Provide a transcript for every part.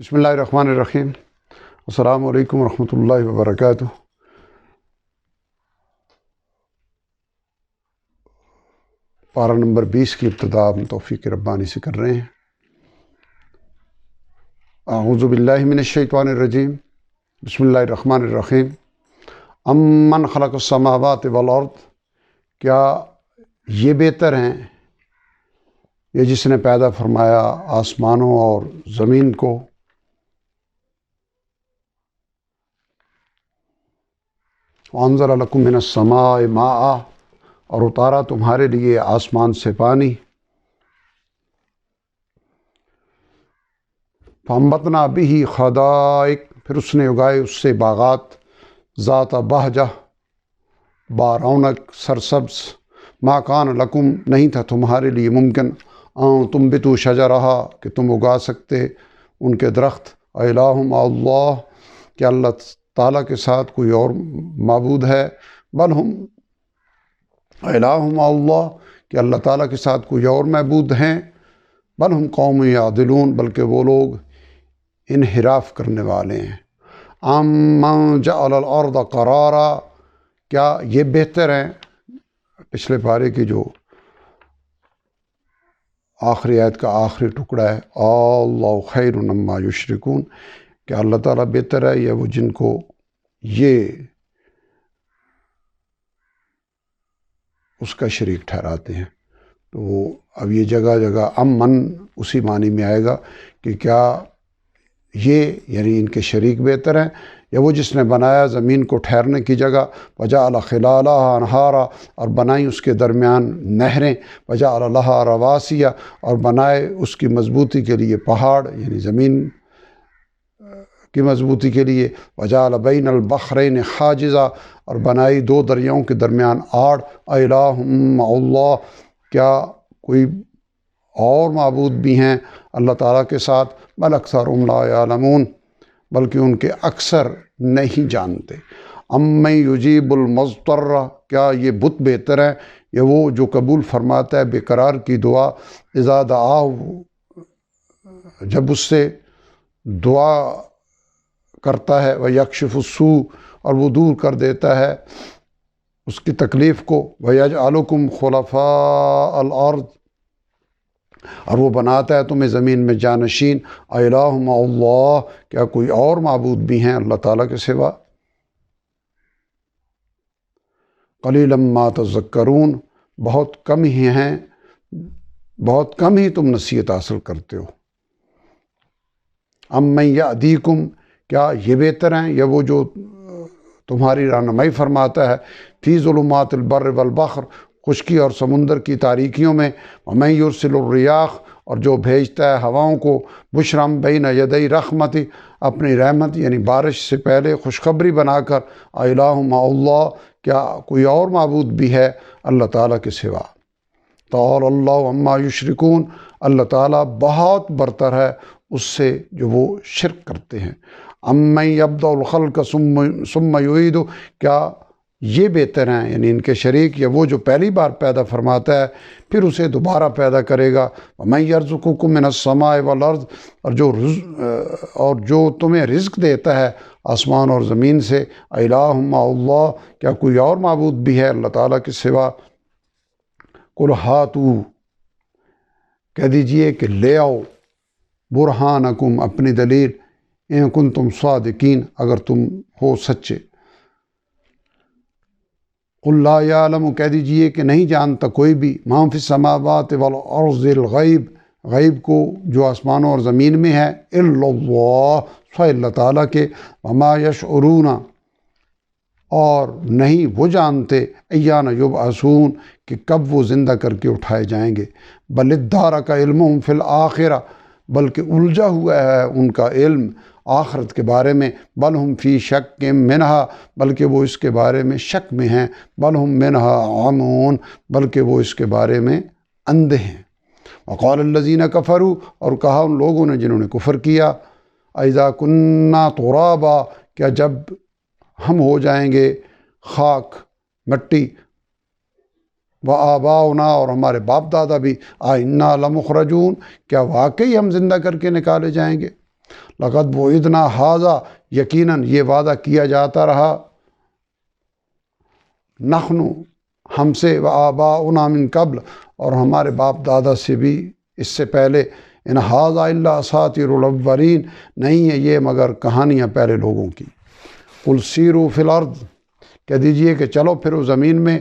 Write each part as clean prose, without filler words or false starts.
بسم اللہ الرحمن الرحیم۔ السلام علیکم ورحمۃ اللہ وبرکاتہ۔ پارہ نمبر 20 کی ابتدا ہم توفیق ربانی سے کر رہے ہیں۔ اعوذ باللہ من الشیطان الرجیم، بسم اللہ الرحمن الرحیم۔ امن خلق السماوات والارض، کیا یہ بہتر ہیں یہ جس نے پیدا فرمایا آسمانوں اور زمین کو؟ وانزل لکم من السماء ماء، اور اتارا تمہارے لیے آسمان سے پانی۔ فانبتنا بہ حدائق، پھر اس نے اگائے اس سے باغات، ذات بہجہ، بارونق، سرسبز۔ ما کان لکم، نہیں تھا تمہارے لیے ممکن، ان تنبتوا شجرہا، کہ تم اگا سکتے ان کے درخت۔ الہ مع اللہ، کہ اللہ تعالیٰ کے ساتھ کوئی اور معبود ہے؟ بل ہم الہ مع اللہ، کہ اللہ تعالیٰ کے ساتھ کوئی اور معبود ہیں؟ بل ہم قوم یعدلون، بلکہ وہ لوگ انحراف کرنے والے ہیں۔ امن جعل الارض قرارا، کیا یہ بہتر ہیں، پچھلے پارے کی جو آخری آیت کا آخری ٹکڑا ہے، اللہ خیر مما یشرکون، کہ اللہ تعالیٰ بہتر ہے یا وہ جن کو یہ اس کا شریک ٹھہراتے ہیں۔ تو اب یہ جگہ جگہ امن اسی معنی میں آئے گا کہ کیا یہ یعنی ان کے شریک بہتر ہیں یا وہ جس نے بنایا زمین کو ٹھہرنے کی جگہ، وجعل خلالها انہارا، اور بنائی اس کے درمیان نہریں، وجعل لها رواسیہ، اور بنائے اس کی مضبوطی کے لیے پہاڑ، یعنی زمین کی مضبوطی کے لیے، وجعل بین البحرین حاجزا، اور بنائی دو دریاؤں کے درمیان آڑ۔ الہ مع اللہ، کیا کوئی اور معبود بھی ہیں اللہ تعالیٰ کے ساتھ؟ بل اکثرهم لا یعلمون، بلکہ ان کے اکثر نہیں جانتے۔ امن یجیب المضطر، کیا یہ بت بہتر ہے یا وہ جو قبول فرماتا ہے بے قرار کی دعا، اذا دعاہ، جب اس سے دعا کرتا ہے، ویکشف السوء، اور وہ دور کر دیتا ہے اس کی تکلیف کو، ویجعلکم خلفاء الارض، اور وہ بناتا ہے تمہیں زمین میں جانشین۔ الہ مع اللہ، کیا کوئی اور معبود بھی ہیں اللہ تعالیٰ کے سوا؟ قلیلا ما تذکرون، بہت کم ہی ہیں، بہت کم ہی تم نصیحت حاصل کرتے ہو۔ امن یہدیکم، کیا یہ بہتر ہیں یا وہ جو تمہاری رہنمائی فرماتا ہے، فی ظلمات البر والبحر، خشکی اور سمندر کی تاریکیوں میں، ومن یرسل الریاح، اور جو بھیجتا ہے ہواؤں کو، بشرم بین یدی رحمتی، اپنی رحمت یعنی بارش سے پہلے خوشخبری بنا کر۔ الہ مع اللہ، کیا کوئی اور معبود بھی ہے اللہ تعالیٰ کے سوا؟ تعالی اللہ عما یشرکون، اللہ تعالیٰ بہت برتر ہے اس سے جو وہ شرک کرتے ہیں۔ امن یبدأ الخلق ثم یعید، کیا یہ بہتر ہیں یعنی ان کے شریک یا وہ جو پہلی بار پیدا فرماتا ہے پھر اسے دوبارہ پیدا کرے گا؟ ومن یرزقکم من السماء والارض، اور جو تمہیں رزق دیتا ہے آسمان اور زمین سے۔ الہ مع اللہ، کیا کوئی اور معبود بھی ہے اللہ تعالیٰ کے سوا؟ قل ہاتوا، کہہ دیجئے کہ لے آؤ، برہانکم، اپنی دلیل، ان کنتم صادقین، اگر تم ہو سچے۔ قل لا یعلم، کہہ دیجئے کہ نہیں جانتا کوئی بھی، ما فی السماوات والارض الغیب، غیب کو جو آسمانوں اور زمین میں ہے، الا اللہ، سوائے اللہ تعالیٰ کے، وما یشعرون، اور نہیں وہ جانتے، ایان یبعثون، کہ کب وہ زندہ کر کے اٹھائے جائیں گے۔ بل ادارک علمہم فی الآخرہ، بلکہ الجھا ہوا ہے ان کا علم آخرت کے بارے میں۔ بل ہم فی شک منہا، بلکہ وہ اس کے بارے میں شک میں ہیں۔ بل ہم منہا عمون، بلکہ وہ اس کے بارے میں اندھے ہیں۔ وقال الذین کفروا، اور کہا ان لوگوں نے جنہوں نے کفر کیا، اذا کننا ترابا، کیا جب ہم ہو جائیں گے خاک، مٹی، وآباؤنا، اور ہمارے باپ دادا بھی، آئنا لمخرجون، کیا واقعی ہم زندہ کر کے نکالے جائیں گے؟ لقد وعدنا ھذا، یقیناً یہ وعدہ کیا جاتا رہا، نحن ہم سے، و آباؤنا من قبل اور ہمارے باپ دادا سے بھی اس سے پہلے، ان ھذا الا اساطیر الاولین، نہیں ہے یہ مگر کہانیاں پہلے لوگوں کی۔ قل سیروا فی الارض، کہہ دیجئے کہ چلو پھرو زمین میں،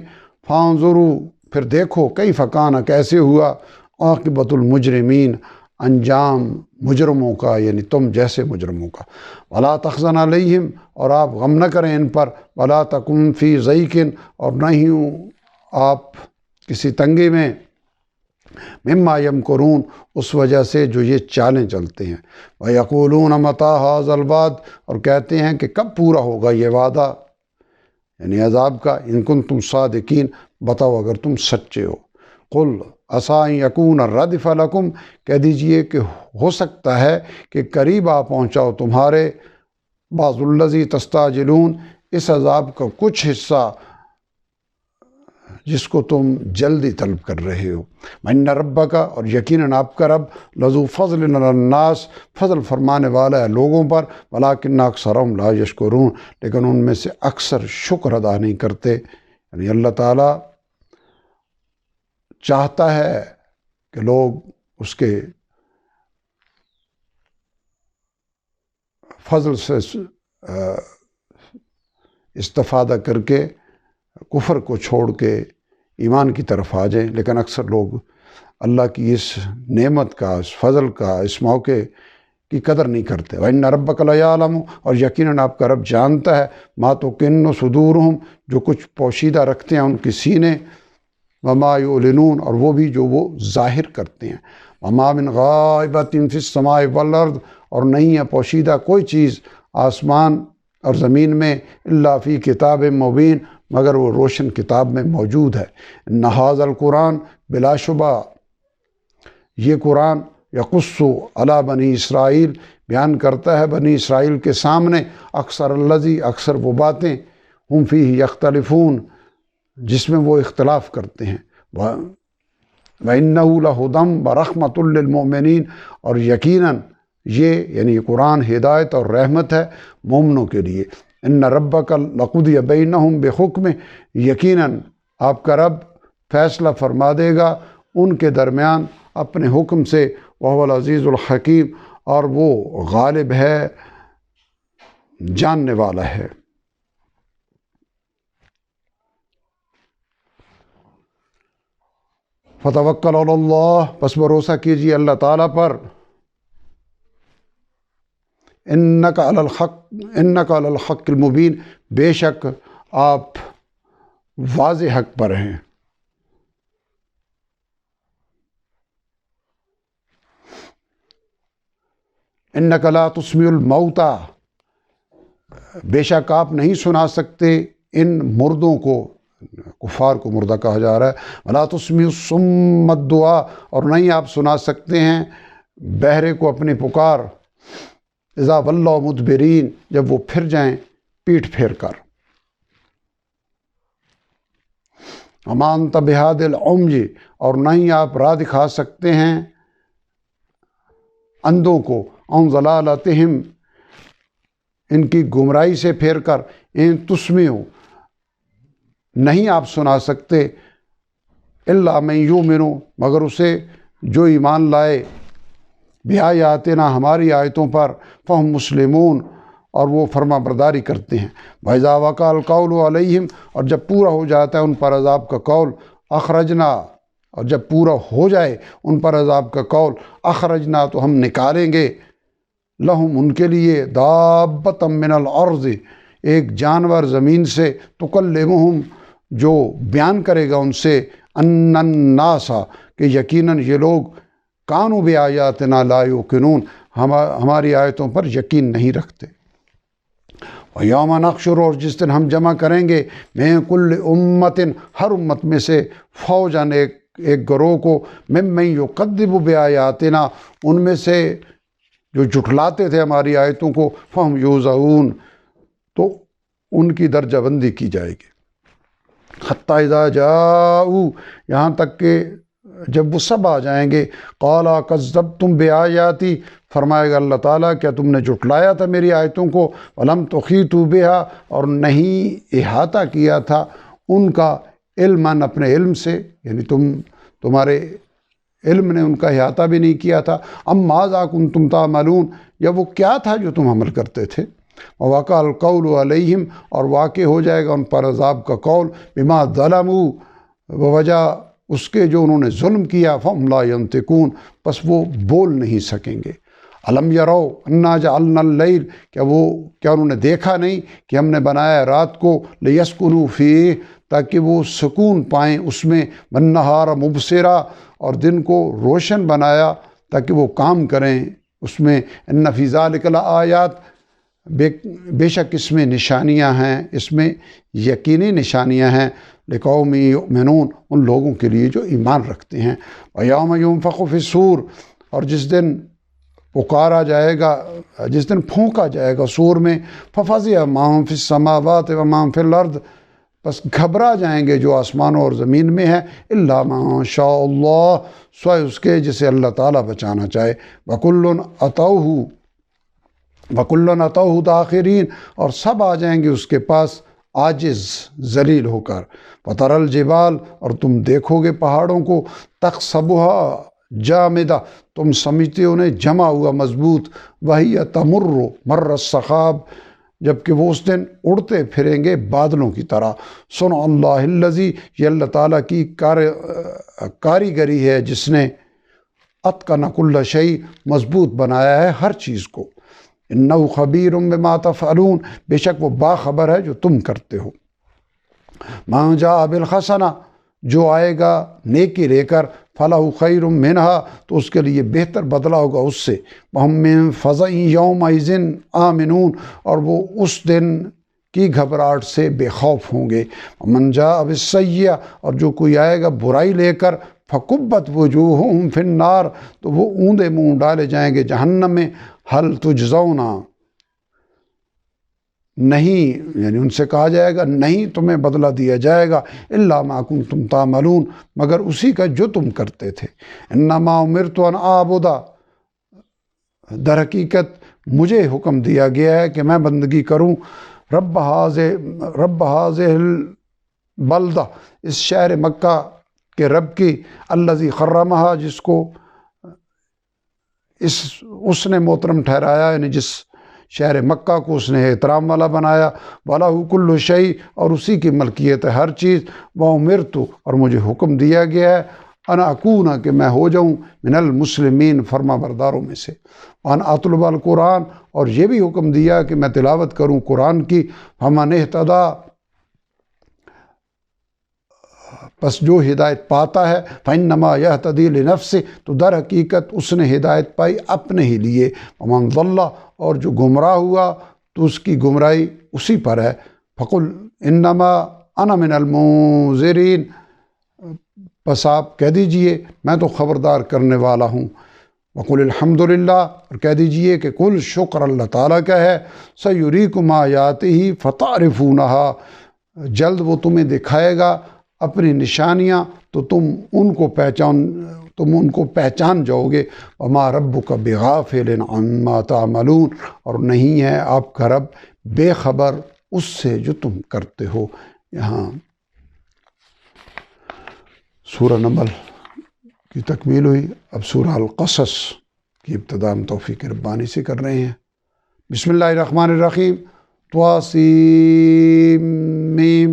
فانظروا پھر دیکھو، کیف کان کیسے ہوا، عاقبۃ المجرمین انجام مجرموں کا، یعنی تم جیسے مجرموں کا۔ ولا تحزن علیہم اور آپ غم نہ کریں ان پر، ولا تکن فی ضیق اور نہ ہی آپ کسی تنگی میں، مما یمکرون اس وجہ سے جو یہ چالیں چلتے ہیں، ویقولون متی ھذا الوعد اور کہتے ہیں کہ کب پورا ہوگا یہ وعدہ، یعنی عذاب کا، ان کنتم صادقین بتاؤ اگر تم سچے ہو۔ قل عسیٰ ان یکون ردف لکم، کہہ دیجئے کہ ہو سکتا ہے کہ قریب آ پہنچاؤ تمہارے، بعض الذی تستعجلون اس عذاب کا کچھ حصہ جس کو تم جلدی طلب کر رہے ہو۔ وَإِنَّ رَبَّكَ اور یقیناً آپ کا رب، لذو فضل علی الناس فضل فرمانے والا ہے لوگوں پر، ولیکن اکثرہم لا یشکرون لیکن ان میں سے اکثر شکر ادا نہیں کرتے۔ یعنی اللہ تعالیٰ چاہتا ہے کہ لوگ اس کے فضل سے استفادہ کر کے کفر کو چھوڑ کے ایمان کی طرف آ جائیں، لیکن اکثر لوگ اللہ کی اس نعمت کا، اس فضل کا، اس موقع کی قدر نہیں کرتے۔ وَإِنَّ رَبَّكَ لَيَعْلَمُ اور یقیناً آپ کا رب جانتا ہے، مَا تُكِنُّ صُدُورُهُمْ جو کچھ پوشیدہ رکھتے ہیں ان کی سینے، وَمَا يُعْلِنُونَ اور وہ بھی جو وہ ظاہر کرتے ہیں، وَمَا مِنْ غَائِبَةٍ فِي السَّمَاءِ وَالْأَرْضِ اور نہیں ہے پوشیدہ کوئی چیز آسمان اور زمین میں، الا فی کتاب مبین مگر وہ روشن کتاب میں موجود ہے۔ ان ھذا القرآن بلا شبہ یہ قرآن، یقص علی بنی اسرائیل بیان کرتا ہے بنی اسرائیل کے سامنے، اکثر اکثر وہ باتیں، ہم فیہ یختلفون جس میں وہ اختلاف کرتے ہیں، وَإِنَّهُ لَہُدًى وَرَحْمَةٌ لِّلْمُؤْمِنِينَ اور یقیناً یہ یعنی قرآن ہدایت اور رحمت ہے مومنوں کے لیے۔ ان ربک لقضی بینہم بحکمہ یقیناً آپ کا رب فیصلہ فرما دے گا ان کے درمیان اپنے حکم سے، وہو العزیز الحکیم اور وہ غالب ہے، جاننے والا ہے۔ فتوکل علی اللہ پس بھروسہ کیجیے اللہ تعالیٰ پر، انک علی الحق المبین بے شک آپ واضح حق پر ہیں۔ انک لا تسمع الموتیٰ بے شک آپ نہیں سنا سکتے ان مردوں کو، کفار کو مردہ کہا جا رہا ہے، ولا تسمع الصم الدعاء اور نہیں آپ سنا سکتے ہیں بہرے کو اپنی پکار، اذا ولوا مدبرین جب وہ پھر جائیں پیٹھ پھیر کر، وما انت بہاد العمی اور نہیں آپ راہ دکھا سکتے ہیں اندھوں کو، عن ضلالتہم ان کی گمراہی سے پھیر کر، ان تسمع نہیں آپ سنا سکتے، الا من یؤمن مگر اسے جو ایمان لائے، بآیاتنا ہماری آیتوں پر، فہم مسلمون اور وہ فرما برداری کرتے ہیں، وَإِذَا وَقَعَ الْقَوْلُ عَلَيْهِمْ اور جب پورا ہو جاتا ہے ان پر عذاب کا قول، اخرجنا اور جب پورا ہو جائے ان پر عذاب کا قول، اخرجنا تو ہم نکالیں گے، لہم ان کے لیے، دابۃ من الارض ایک جانور زمین سے، تکلمہم جو بیان کرے گا ان سے، ان الناس کہ یقیناً یہ لوگ، کانوا بآیاتنا لا یوقنون ہماری آیتوں پر یقین نہیں رکھتے۔ وَیوم نحشر اور جس دن ہم جمع کریں گے، من کل امت ہر امت میں سے، فوجاً ایک گروہ کو، ممن یکذب بآیاتنا ان میں سے جو جھٹلاتے تھے ہماری آیتوں کو، فہم یوزعون تو ان کی درجہ بندی کی جائے گی، حتی اذا جاؤ یہاں تک کہ جب وہ سب آ جائیں گے، قالا کذبتم بآیاتی، فرمائے گا اللہ تعالیٰ کیا تم نے جھٹلایا تھا میری آیتوں کو، ولم تحیطوا بہا، اور نہیں احاطہ کیا تھا ان کا علماً اپنے علم سے، یعنی تمہارے علم نے ان کا احاطہ بھی نہیں کیا تھا، ام ماذا کنتم تعملون، یا وہ کیا تھا جو تم عمل کرتے تھے، ووقع القول علیہم، اور واقع ہو جائے گا ان پر عذاب کا قول، بما ظلموا، بوجہ اس کے جو انہوں نے ظلم کیا، فہم لا ینطقون، پس وہ بول نہیں سکیں گے۔ الم یرو انا جعلنا اللیل، کیا انہوں نے دیکھا نہیں کہ ہم نے بنایا رات کو، لیسکنوا فیہ، تاکہ وہ سکون پائیں اس میں، والنہار مبصرا، اور دن کو روشن بنایا تاکہ وہ کام کریں اس میں، ان فی ذلک لآیات، بے شک اس میں نشانیاں ہیں، اس میں یقینی نشانیاں ہیں، لقوم یؤمنون، ان لوگوں کے لیے جو ایمان رکھتے ہیں۔ ویوم ینفخ فی الصور، اور جس دن پکارا جائے گا، جس دن پھونکا جائے گا سور میں، ففزع من فی السماوات ومن فی الارض، بس گھبرا جائیں گے جو آسمانوں اور زمین میں ہے، الا ما شاء اللہ، سوائے اس کے جسے اللہ تعالیٰ بچانا چاہے، وکلن اتوہ داخرین، اور سب آ جائیں گے اس کے پاس عاجز ذلیل ہو کر، وتری الجبال، اور تم دیکھو گے پہاڑوں کو، تحسبها جامدہ، تم سمجھتے انہیں جمع ہوا مضبوط، وہی تمر مر السحاب، جبکہ وہ اس دن اڑتے پھریں گے بادلوں کی طرح۔ صنع اللہ الذی، یہ اللہ تعالیٰ کی کاریگری ہے جس نے اتقن کل شیء، مضبوط بنایا ہے ہر چیز کو، انہ خبیر بما تفعلون، بے شک وہ باخبر ہے جو تم کرتے ہو۔ من جاء بالحسنہ، جو آئے گا نیکی لے کر، فلہ خیر منہا، تو اس کے لیے بہتر بدلہ ہوگا اس سے، وہم من فزع یومئذ آمنون، اور وہ اس دن کی گھبراہٹ سے بے خوف ہوں گے۔ من جاء بالسیئہ، اور جو کوئی آئے گا برائی لے کر، فکبت وجوہہم فی النار، تو وہ اوندے منہ ڈالے جائیں گے جہنم میں، ہل تجزون، نہیں، یعنی ان سے کہا جائے گا نہیں تمہیں بدلہ دیا جائے گا، الا ما کنتم تعملون، مگر اسی کا جو تم کرتے تھے۔ انما امرت ان اعبد، در حقیقت مجھے حکم دیا گیا ہے کہ میں بندگی کروں، رب ہذہ البلدہ، اس شہر مکہ کے رب کی، الذی حرمھا، جس کو اس نے محترم ٹھہرایا، یعنی جس شہر مکہ کو اس نے احترام والا بنایا، وَلَهُ كُلُّ شَيْءٍ، اور اسی کی ملکیت ہے ہر چیز، وَأُمِرْتُ، اور مجھے حکم دیا گیا ہے، أَنْ أَكُونَ، کہ میں ہو جاؤں، مِنَ الْمُسْلِمِينَ، فرما برداروں میں سے، وَأَنْ أَطْلُبَ الْقُرْآنَ، اور یہ بھی حکم دیا کہ میں تلاوت کروں قرآن کی، فَمَنِ اهْتَدَىٰ، پس جو ہدایت پاتا ہے، فَإِنَّمَا يَهْتَدِي لِنَفْسِهِ، تو در حقیقت اس نے ہدایت پائی اپنے ہی لیے، وَمَنْ ضَلَّ، اور جو گمراہ ہوا تو اس کی گمراہی اسی پر ہے، فَقُلْ إِنَّمَا أَنَا مِنَ الْمُنذِرِينَ، پس آپ کہہ دیجئے میں تو خبردار کرنے والا ہوں، وَقُلِ الْحَمْدُ لِلَّهِ، اور کہہ دیجئے کہ کل شکر اللہ تعالیٰ کا ہے، سَيُرِيكُمْ آيَاتِهِ فَتَعْرِفُونَهَا، جلد وہ تمہیں دکھائے گا اپنی نشانیاں تو تم ان کو پہچان جاؤ گے، وَمَا رَبُّكَ بِغَافِلٍ عَمَّا تَعْمَلُونَ، اور نہیں ہے آپ کا رب بے خبر اس سے جو تم کرتے ہو۔ یہاں سورہ نمل کی تکمیل ہوئی، اب سورہ القصص کی ابتدا ہم توفیق ربانی سے کر رہے ہیں۔ بسم اللہ الرحمن الرحیم، طاسیم میم،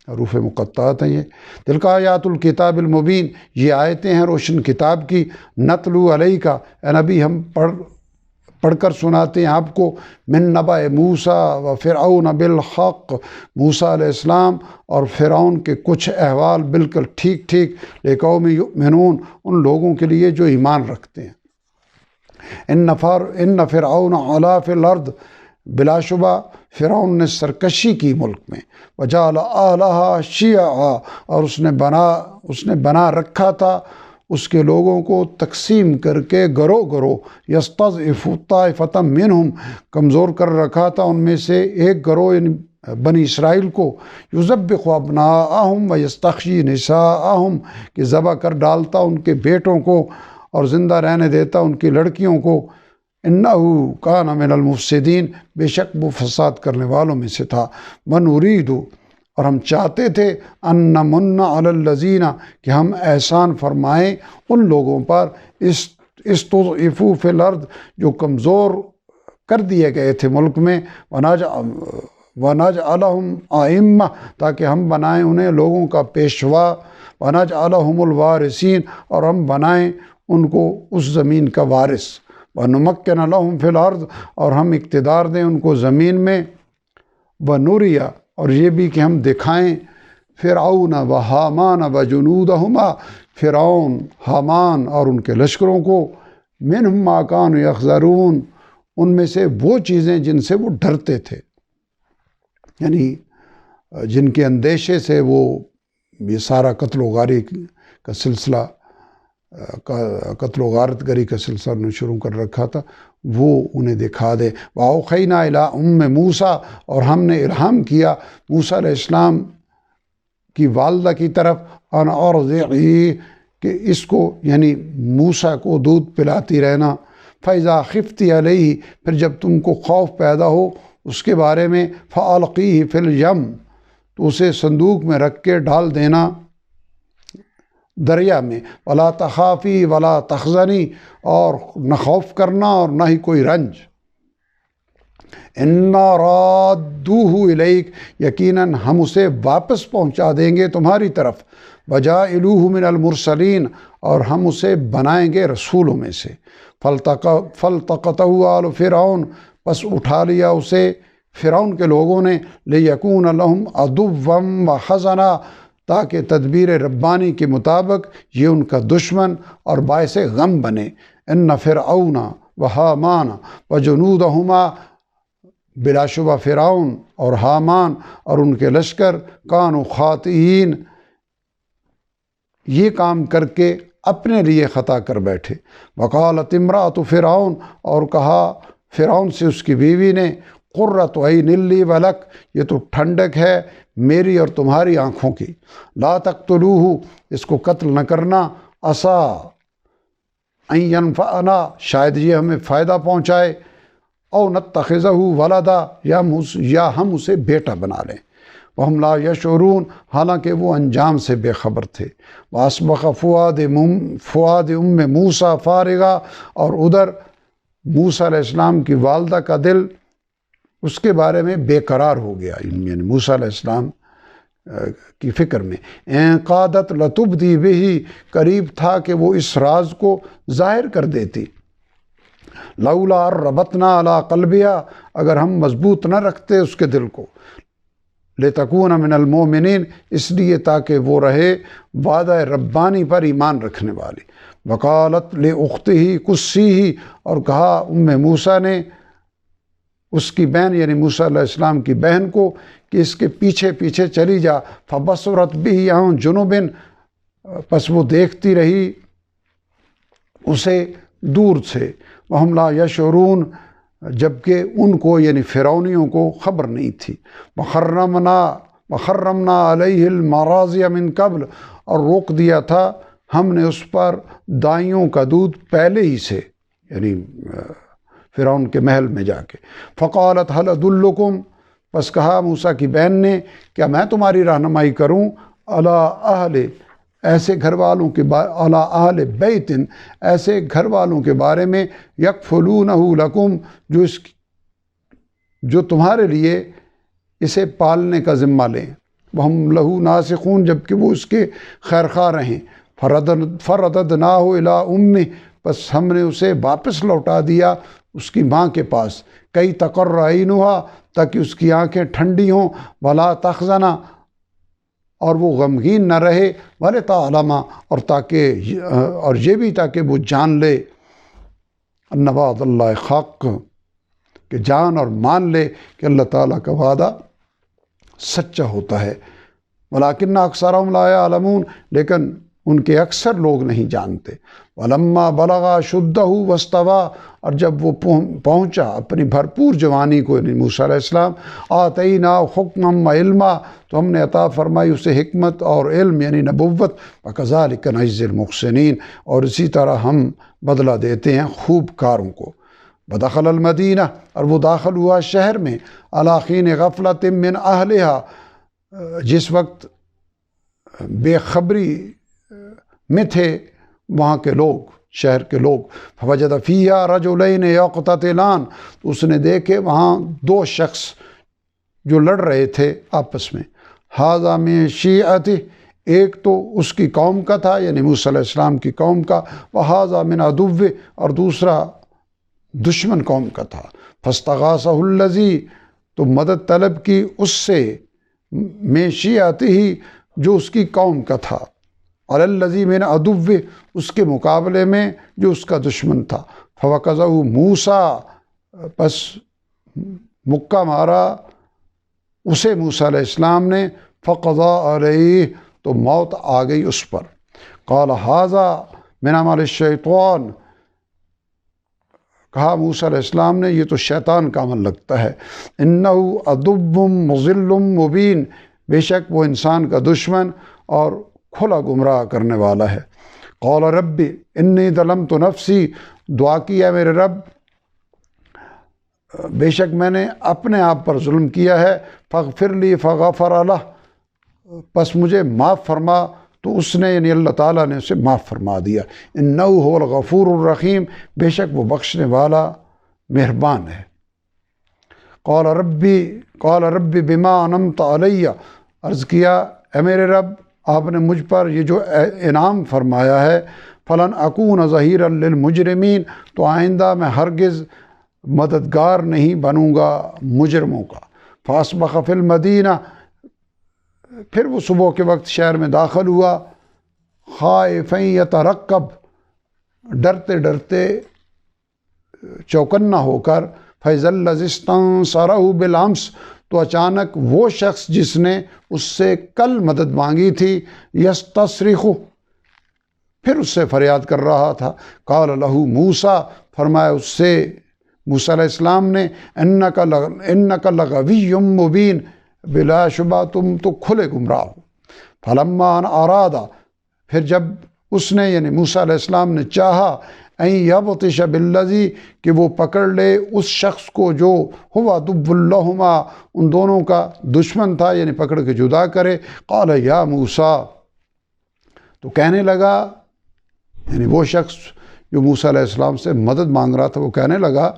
حروف مقطعات ہیں یہ، تلک آیات الکتاب المبین، یہ آیتیں ہیں روشن کتاب کی، نتلو علیک، اے نبی ہم پڑھ کر سناتے ہیں آپ کو، من نبأ موسیٰ و فرعون بالحق، موسیٰ علیہ السلام اور فرعون کے کچھ احوال بالکل ٹھیک ٹھیک، لقوم یؤمنون، ان لوگوں کے لیے جو ایمان رکھتے ہیں۔ ان فرعون علا فی الارض، بلا شبہ فرعون نے سرکشی کی ملک میں، وجعل اہلہا شیعا، اور اس نے بنا رکھا تھا اس کے لوگوں کو تقسیم کر کے گروہ، یستضعف طائفۃ منہم، کمزور کر رکھا تھا ان میں سے ایک گروہ، یعنی بنی اسرائیل کو یذبح ابناءہم ویستحیی نساءہم کہ ذبح کر ڈالتا ان کے بیٹوں کو اور زندہ رہنے دیتا ان کی لڑکیوں کو، انہ کان من المفسدین بے شک وہ فساد کرنے والوں میں سے تھا، ونرید اور ہم چاہتے تھے ان نمن علی الذین کہ ہم احسان فرمائیں ان لوگوں پر استضعفوا فی الارض جو کمزور کر دیے گئے تھے ملک میں، ونجعلہم ائمہ تاکہ ہم بنائیں انہیں لوگوں کا پیشوا، ونجعلہم الوارثین اور ہم بنائیں ان کو اس زمین کا وارث، ونمکن لہم فی الارض اور ہم اقتدار دیں ان کو زمین میں، ونریا اور یہ بھی کہ ہم دکھائیں فرعون و حامان و جنودہما فرعون، حامان اور ان کے لشکروں کو، منہم ما کانوا یحذرون ان میں سے وہ چیزیں جن سے وہ ڈرتے تھے، یعنی جن کے اندیشے سے وہ یہ سارا قتل و غارت کا سلسلہ قتل و غارت گری کا سلسلہ نے شروع کر رکھا تھا، وہ انہیں دکھا دے۔ وَأَوْحَيْنَا إِلَىٰ أُمِّ مُوسیٰ اور ہم نے الہام کیا موسیٰ علیہ السلام کی والدہ کی طرف، ان ارضعی کہ اس کو یعنی موسیٰ کو دودھ پلاتی رہنا، فَإِذَا خِفْتِ عَلَيْهِ پھر جب تم کو خوف پیدا ہو اس کے بارے میں، فَأَلْقِيهِ فِي الْيَمِّ تو اسے صندوق میں رکھ کے ڈال دینا دریا میں، وَلَا تَخَافِي وَلَا تَحْزَنِي اور نہ خوف کرنا اور نہ ہی کوئی رنج، اِنَّا رَادُّوهُ إِلَيْكَ یقیناً ہم اسے واپس پہنچا دیں گے تمہاری طرف، وَجَاعِلُوهُ مِنَ الْمُرْسَلِينَ اور ہم اسے بنائیں گے رسولوں میں سے، فَالْتَقَطَهُ آلُ فِرْعَوْنَ پس اٹھا لیا اسے فرعون کے لوگوں نے، لِيَكُونَ لَهُمْ عَدُوًّا وَحَزَنًا تاکہ تدبیر ربانی کے مطابق یہ ان کا دشمن اور باعث غم بنے، ان فرعون وحامان وجنودہما بلا شبہ فرعون اور حامان اور ان کے لشکر کانوا خاطئین یہ کام کر کے اپنے لیے خطا کر بیٹھے، وقالت امرأۃ فرعون اور کہا فرعون سے اس کی بیوی نے، قرۃ عین لی ولک یہ تو ٹھنڈک ہے میری اور تمہاری آنکھوں کی، لا تقتلوہ اس کو قتل نہ کرنا، عسیٰ ان ینفعنا شاید یہ ہمیں فائدہ پہنچائے، او نتخذہ ولدا یا ہم اسے بیٹا بنا لیں، وہم لا یشعرون حالانکہ وہ انجام سے بے خبر تھے، واسبق فؤاد ام موسیٰ فارغا اور ادھر موسیٰ علیہ السلام کی والدہ کا دل اس کے بارے میں بے قرار ہو گیا، یعنی موسیٰ علیہ السلام کی فکر میں، این قادت لتبدی بہی قریب تھا کہ وہ اس راز کو ظاہر کر دیتی، لولا ربطنا علی قلبہا اگر ہم مضبوط نہ رکھتے اس کے دل کو، لتکون من المؤمنین اس لیے تاکہ وہ رہے وعدہ ربانی پر ایمان رکھنے والی، وقالت لاختہ قصیہ اور کہا ام موسیٰ نے اس کی بہن یعنی موسیٰ علیہ السلام کی بہن کو کہ اس کے پیچھے پیچھے چلی جا، فبصرت بہ عن جنب پس وہ دیکھتی رہی اسے دور سے، وہم لا یشعرون جبکہ ان کو یعنی فرعونیوں کو خبر نہیں تھی، وحرمنا علیہ المراضع من قبل اور روک دیا تھا ہم نے اس پر دائیوں کا دودھ پہلے ہی سے، یعنی فرعون کے محل میں جا کے، فقالت هل ادلکم پس کہا موسیٰ کی بہن نے کیا میں تمہاری رہنمائی کروں، علی اہل ایسے گھر والوں کے علی اہل بیت ایسے گھر والوں کے بارے میں، یکفلونہ لکم جو تمہارے لیے اسے پالنے کا ذمہ لیں، وہم لہو ناسخون جبکہ وہ اس کے خیرخواہ رہیں، فرددناہ الی امہ پس ہم نے اسے واپس لوٹا دیا اس کی ماں کے پاس، کئی تقر عینہا تاکہ اس کی آنکھیں ٹھنڈی ہوں، ولا تحزنا اور وہ غمگین نہ رہے، ولتعلم اور یہ بھی تاکہ وہ جان لے، ان وعد اللہ حق کہ جان اور مان لے کہ اللہ تعالیٰ کا وعدہ سچا ہوتا ہے، ولکن اکثرہم لا یعلمون لیکن ان کے اکثر لوگ نہیں جانتے۔ ولما بلغ شدہ واستوى، اور جب وہ پہنچا اپنی بھرپور جوانی کو، یعنی موسیٰ علیہ السلام، آتینا حکما وعلما، تو ہم نے عطا فرمائی اسے حکمت اور علم یعنی نبوت، وکذالک نجزی المحسنین، اور اسی طرح ہم بدلہ دیتے ہیں خوب کاروں کو۔ بدخل المدینہ، اور وہ داخل ہوا شہر میں، علی حین غفلۃ من اہلہا، جس وقت بے خبری میں تھے وہاں کے لوگ، شہر کے لوگ۔ فوجد فیہا رجلین یقتتلان، تو اس نے دیکھے وہاں دو شخص جو لڑ رہے تھے آپس میں۔ ھذا من شیعتہ، ایک تو اس کی قوم کا تھا یعنی موسیٰ علیہ السلام کی قوم کا، وھذا من عدوہ، اور دوسرا دشمن قوم کا تھا۔ فاستغاثہ الذی، تو مدد طلب کی اس سے، من شیعتہ، جو اس کی قوم کا تھا، علی الذی من عدوہ، اس کے مقابلے میں جو اس کا دشمن تھا۔ فوقظہ موسیٰ، پس مکہ مارا اسے موسیٰ علیہ السلام نے، فقضى علیہ، تو موت آ گئی اس پر۔ قال ھذا من عمل الشیطان، کہا موسیٰ علیہ السلام نے یہ تو شیطان کا عمل لگتا ہے۔ انہ عدو مضل مبین، بے شک وہ انسان کا دشمن اور کھلا گمراہ کرنے والا ہے۔ قال ربی انی ظلمت نفسی، دعا کیا میرے رب بے شک میں نے اپنے آپ پر ظلم کیا ہے، فاغفر لی فغفر لہ، پس مجھے معاف فرما، تو اس نے یعنی اللہ تعالیٰ نے اسے معاف فرما دیا۔ انہ هو الغفور الرحیم، بے شک وہ بخشنے والا مہربان ہے۔ قال ربی بما انعمت علی، عرض کیا اے میرے رب آپ نے مجھ پر یہ جو انعام فرمایا ہے، فلن اکون ظہیرا للمجرمین، تو آئندہ میں ہرگز مددگار نہیں بنوں گا مجرموں کا۔ فاصبح فی المدینہ، پھر وہ صبح کے وقت شہر میں داخل ہوا، خائفا یترقب، ڈرتے ڈرتے چوکنا ہو کر، فإذا الذی استنصرہ بالامس، تو اچانک وہ شخص جس نے اس سے کل مدد مانگی تھی، یستصرخ، پھر اس سے فریاد کر رہا تھا۔ قال لہ موسیٰ، فرمایا اس سے موسیٰ علیہ السلام نے، انک لغوی مبین، بلا شبہ تم تو کھلے گمراہ ہو۔ فلما ان اراد، پھر جب اس نے یعنی موسیٰ علیہ السلام نے چاہا، ان یبطش بالذی، کہ وہ پکڑ لے اس شخص کو جو ہوا عدو لہما، ان دونوں کا دشمن تھا، یعنی پکڑ کے جدا کرے۔ قال یا موسیٰ، تو کہنے لگا، یعنی وہ شخص جو موسیٰ علیہ السلام سے مدد مانگ رہا تھا وہ کہنے لگا،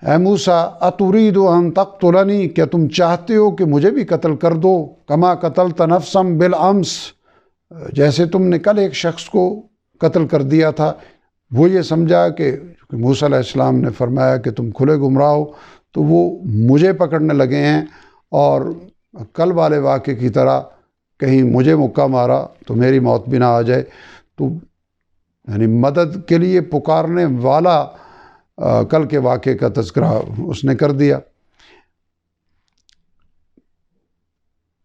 اے موسیٰ اترید ان تقتلنی، کیا تم چاہتے ہو کہ مجھے بھی قتل کر دو، کما قتلت نفسا بالامس، جیسے تم نے کل ایک شخص کو قتل کر دیا تھا۔ وہ یہ سمجھا کہ موسیٰ علیہ السلام نے فرمایا کہ تم کھلے گمراہ ہو، تو وہ مجھے پکڑنے لگے ہیں، اور کل والے واقعے کی طرح کہیں مجھے مکہ مارا تو میری موت بھی نہ آ جائے۔ تو یعنی مدد کے لیے پکارنے والا کل کے واقعے کا تذکرہ اس نے کر دیا۔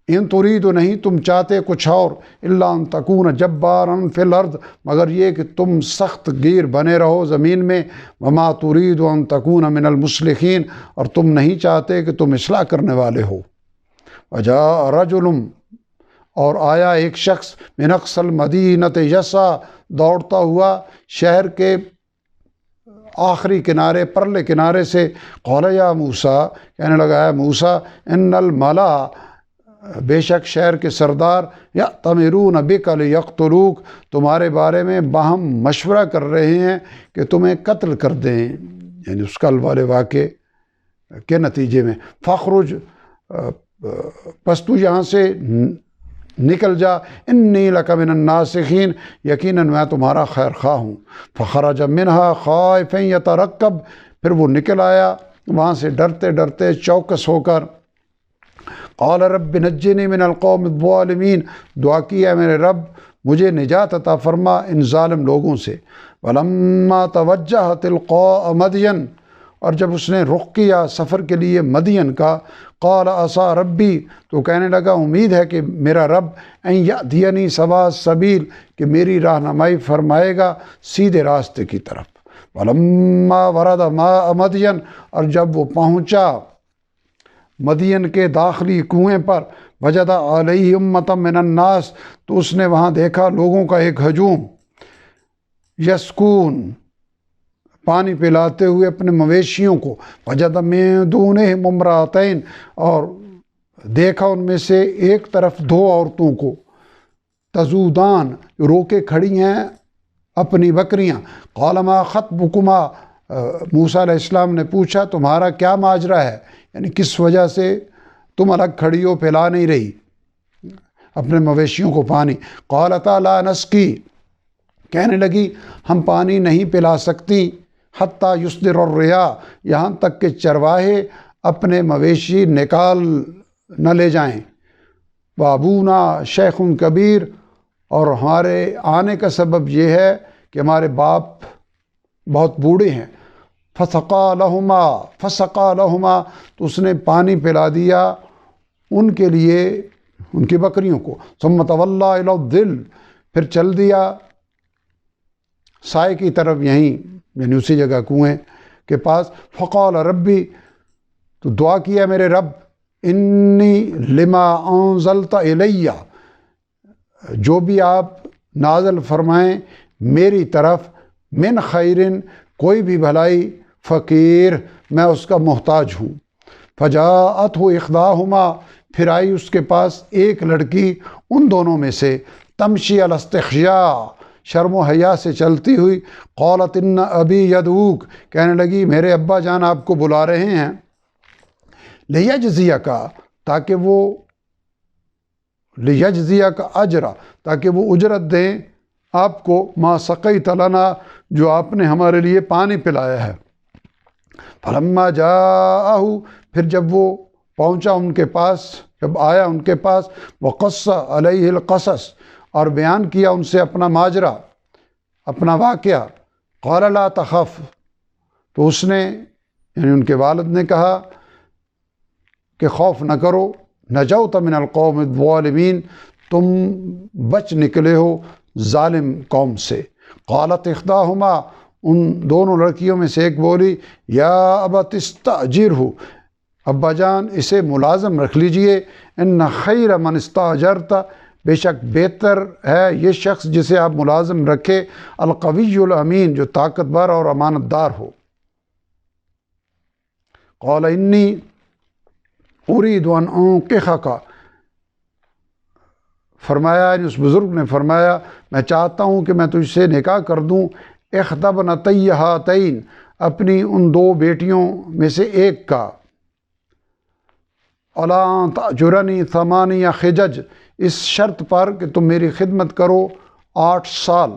ان ترید، نہیں تم چاہتے کچھ اور، الا ان تکون جبارا فی الارض، مگر یہ کہ تم سخت گیر بنے رہو زمین میں، وما ترید ان تکون من المصلحین، اور تم نہیں چاہتے کہ تم اصلاح کرنے والے ہو۔ وجاء رجل، اور آیا ایک شخص، من اقصی المدینۃ یسعی، دوڑتا ہوا شہر کے آخری کنارے، پرلے کنارے سے۔ قال یا موسیٰ، کہنے لگا اے موسیٰ، ان الملا، بے شک شہر کے سردار، یأتمرون بک لیقتلوک، تمہارے بارے میں باہم مشورہ کر رہے ہیں کہ تمہیں قتل کر دیں، یعنی اس کل والے واقعے کے نتیجے میں۔ فاخرج، پس تو یہاں سے نکل جا، انی لک من الناصحین، یقیناً میں تمہارا خیر خواہ ہوں۔ فخرج منہا خائفا یترقب، پھر وہ نکل آیا وہاں سے ڈرتے ڈرتے چوکس ہو کر۔ قال رب نجنی من القوم الظالمین، دعا کی ہے میرے رب مجھے نجات عطا فرما ان ظالم لوگوں سے۔ ولما توجہ تلقاء مدین، اور جب اس نے رخ کیا سفر کے لیے مدین کا، قال عسى ربی، تو کہنے لگا امید ہے کہ میرا رب ان یأتینی سواء السبیل، کہ میری رہنمائی فرمائے گا سیدھے راستے کی طرف۔ ولما ورد ماء مدین، اور جب وہ پہنچا مدین کے داخلی کنویں پر، وجد علیہ امۃ من الناس، تو اس نے وہاں دیکھا لوگوں کا ایک ہجوم، یسکون، پانی پلاتے ہوئے اپنے مویشیوں کو، وجد من دونہم امرأتین، اور دیکھا ان میں سے ایک طرف دو عورتوں کو، تذودان، رو کے کھڑی ہیں اپنی بکریاں۔ قال ما خطبکما، موسیٰ علیہ السلام نے پوچھا تمہارا کیا ماجرا ہے، یعنی کس وجہ سے تم الگ کھڑی ہو، پلا نہیں رہی اپنے مویشیوں کو پانی۔ قالتا لا نسقی، کہنے لگی ہم پانی نہیں پلا سکتی، حتیٰ یصدر الرعاء، یہاں تک کہ چرواہے اپنے مویشی نکال نہ لے جائیں۔ وابونا شیخ کبیر، اور ہمارے آنے کا سبب یہ ہے کہ ہمارے باپ بہت بوڑھے ہیں۔ فسقا لہما، تو اس نے پانی پلا دیا ان کے لیے، ان کی بکریوں کو۔ ثم تولی الی الظل، پھر چل دیا سائے کی طرف، یہیں یعنی اسی جگہ کنویں کے پاس۔ فقال ربی، تو دعا کیا میرے رب، انی لما انزلت الی، جو بھی آپ نازل فرمائیں میری طرف، من خیرن، کوئی بھی بھلائی، فقیر، میں اس کا محتاج ہوں۔ فجاءتہ احداہما، پھر آئی اس کے پاس ایک لڑکی ان دونوں میں سے، تمشی علی استحیاء، شرم و حیا سے چلتی ہوئی، قالت ان ابی یدعوک، کہنے لگی میرے ابا جان آپ کو بلا رہے ہیں، لیجزیک، تاکہ وہ لیجزیک اجرا، تاکہ وہ اجرت دیں آپ کو، ما سقیت لنا، جو آپ نے ہمارے لیے پانی پلایا ہے۔ فلما جاءہ، پھر جب وہ پہنچا ان کے پاس، جب آیا ان کے پاس، وقص علیہ القصص، اور بیان کیا ان سے اپنا ماجرا، اپنا واقعہ، قال لا تخف، تو اس نے یعنی ان کے والد نے کہا کہ خوف نہ کرو، نجوت من القوم الظالمین، تم بچ نکلے ہو ظالم قوم سے۔ قالت احداہما، ان دونوں لڑکیوں میں سے ایک بولی، یا ابت استاجرہ، ابا جان اسے ملازم رکھ لیجئے، ان خیر من استاجرت، بے شک بہتر ہے یہ شخص جسے آپ ملازم رکھے، القوی الامین، جو طاقتور اور امانت دار ہو۔ قال انی اريد ان انکحک، فرمایا اس بزرگ نے فرمایا میں چاہتا ہوں کہ میں تجھ سے نکاح کر دوں، احدی ابنتی ہاتین، اپنی ان دو بیٹیوں میں سے ایک کا، الا ان تأجرنی ثمانیہ حجج، اس شرط پر کہ تم میری خدمت کرو 8 سال۔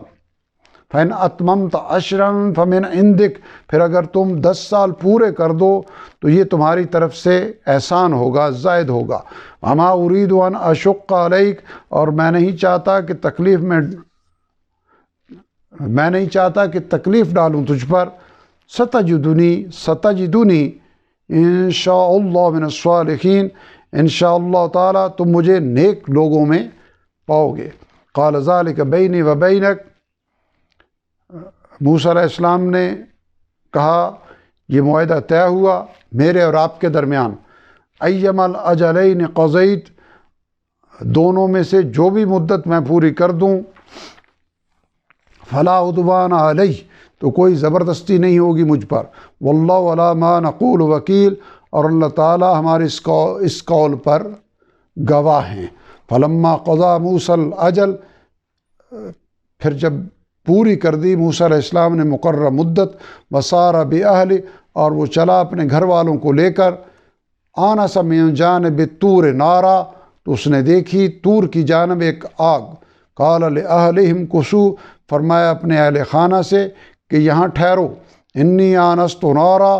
فإن أتممت عشرا فمن عندک، پھر اگر تم 10 سال پورے کر دو تو یہ تمہاری طرف سے احسان ہوگا، زائد ہوگا۔ وما اريد ان اشق علیک، اور میں نہیں چاہتا کہ تکلیف ڈالوں تجھ پر۔ ستجدنی انشاء اللہ من الصالحین، انشاء اللہ تعالی تم مجھے نیک لوگوں میں پاؤ گے۔ قال ذلک بینی و بینک، موسیٰ علیہ السلام نے کہا یہ معاہدہ طے ہوا میرے اور آپ کے درمیان، ایما الاجلین قضیت، دونوں میں سے جو بھی مدت میں پوری کر دوں، فلا عدوان علی، تو کوئی زبردستی نہیں ہوگی مجھ پر، واللہ علی ما نقول وکیل، اور اللہ تعالی ہمارے اس قول پر گواہ ہیں۔ فلما قضا موسیٰ الاجل، پھر جب پوری کر دی موسیٰ علیہ السلام نے مقررہ مدت، وسار باہلہ، اور وہ چلا اپنے گھر والوں کو لے کر، آنس من جانب طور نارا، تو اس نے دیکھی طور کی جانب ایک آگ، قال لأہلہم کثوا، فرمایا اپنے اہل خانہ سے کہ یہاں ٹھہرو، انی آنست نارا،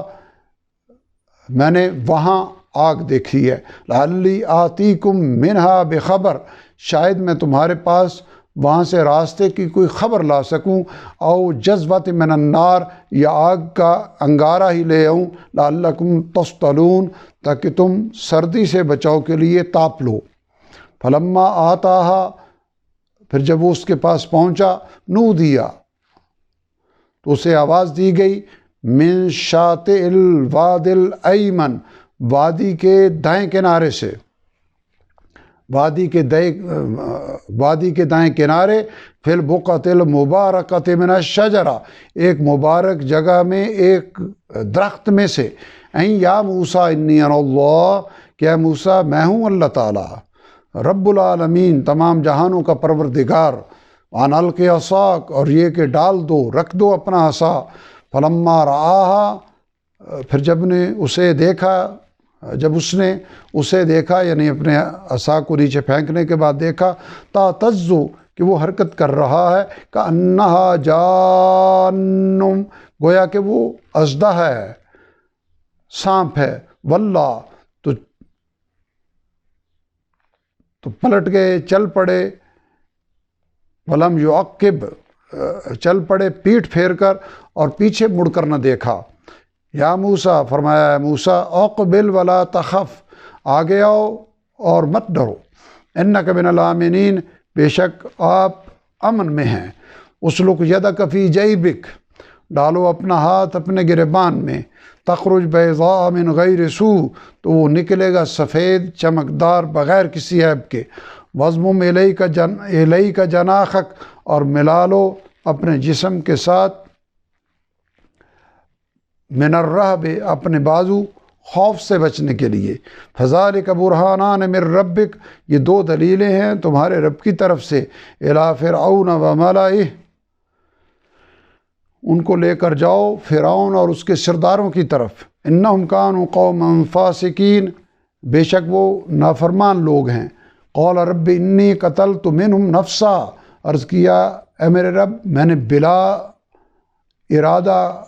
میں نے وہاں آگ دیکھی ہے، لعلی آتیکم منہا بخبر، شاید میں تمہارے پاس وہاں سے راستے کی کوئی خبر لا سکوں، او جذبۃ من النار یا آگ کا انگارہ ہی لے آؤں، لعلکم تصطلون تاکہ تم سردی سے بچاؤ کے لیے تاپ لو۔ فلما آتاہا پھر جب وہ اس کے پاس پہنچا، نودیا تو اسے آواز دی گئی، من شاطئ الوادی الایمن وادی کے دائیں کنارے سے، وادی کے دائیں کنارے، فی البقعۃ المبارکۃ من الشجرہ ایک مبارک جگہ میں ایک درخت میں سے، این یا موسیٰ انی انا اللہ کہ موسیٰ میں ہوں اللہ تعالیٰ رب العالمین تمام جہانوں کا پروردگار، وان الق عصاک اور یہ کہ ڈال دو رکھ دو اپنا عصا، فلما رآہا پھر جب اس نے اسے دیکھا یعنی اپنے عصا کو نیچے پھینکنے کے بعد دیکھا، تعتزو کہ وہ حرکت کر رہا ہے، کأنہا جان گویا کہ وہ اژدہا ہے، سانپ ہے، واللہ تو پلٹ گئے، چل پڑے، ولم یعقب چل پڑے پیٹھ پھیر کر اور پیچھے مڑ کر نہ دیکھا۔ یا موسیٰ فرمایا موسیٰ اقبل ولا تخف آگے آؤ اور مت ڈرو، انک من الآمنین بے شک آپ امن میں ہیں، اسلک یدک فی جیبک ڈالو اپنا ہاتھ اپنے گریبان میں، تخرج بیضاء من غیر سوء تو وہ نکلے گا سفید چمکدار بغیر کسی عیب کے، وضمم الیک جناحک اور ملا لو اپنے جسم کے ساتھ، من الرہب اپنے بازو خوف سے بچنے کے لیے، فذالک برہانان من ربک یہ دو دلیلیں ہیں تمہارے رب کی طرف سے، الی فرعون وملئہ ان کو لے کر جاؤ فرعون اور اس کے سرداروں کی طرف، انہم کانوا قوما فاسقین بے شک وہ نافرمان لوگ ہیں، قال رب انی قتلت منہم نفسا عرض کیا اے میرے رب میں نے بلا ارادہ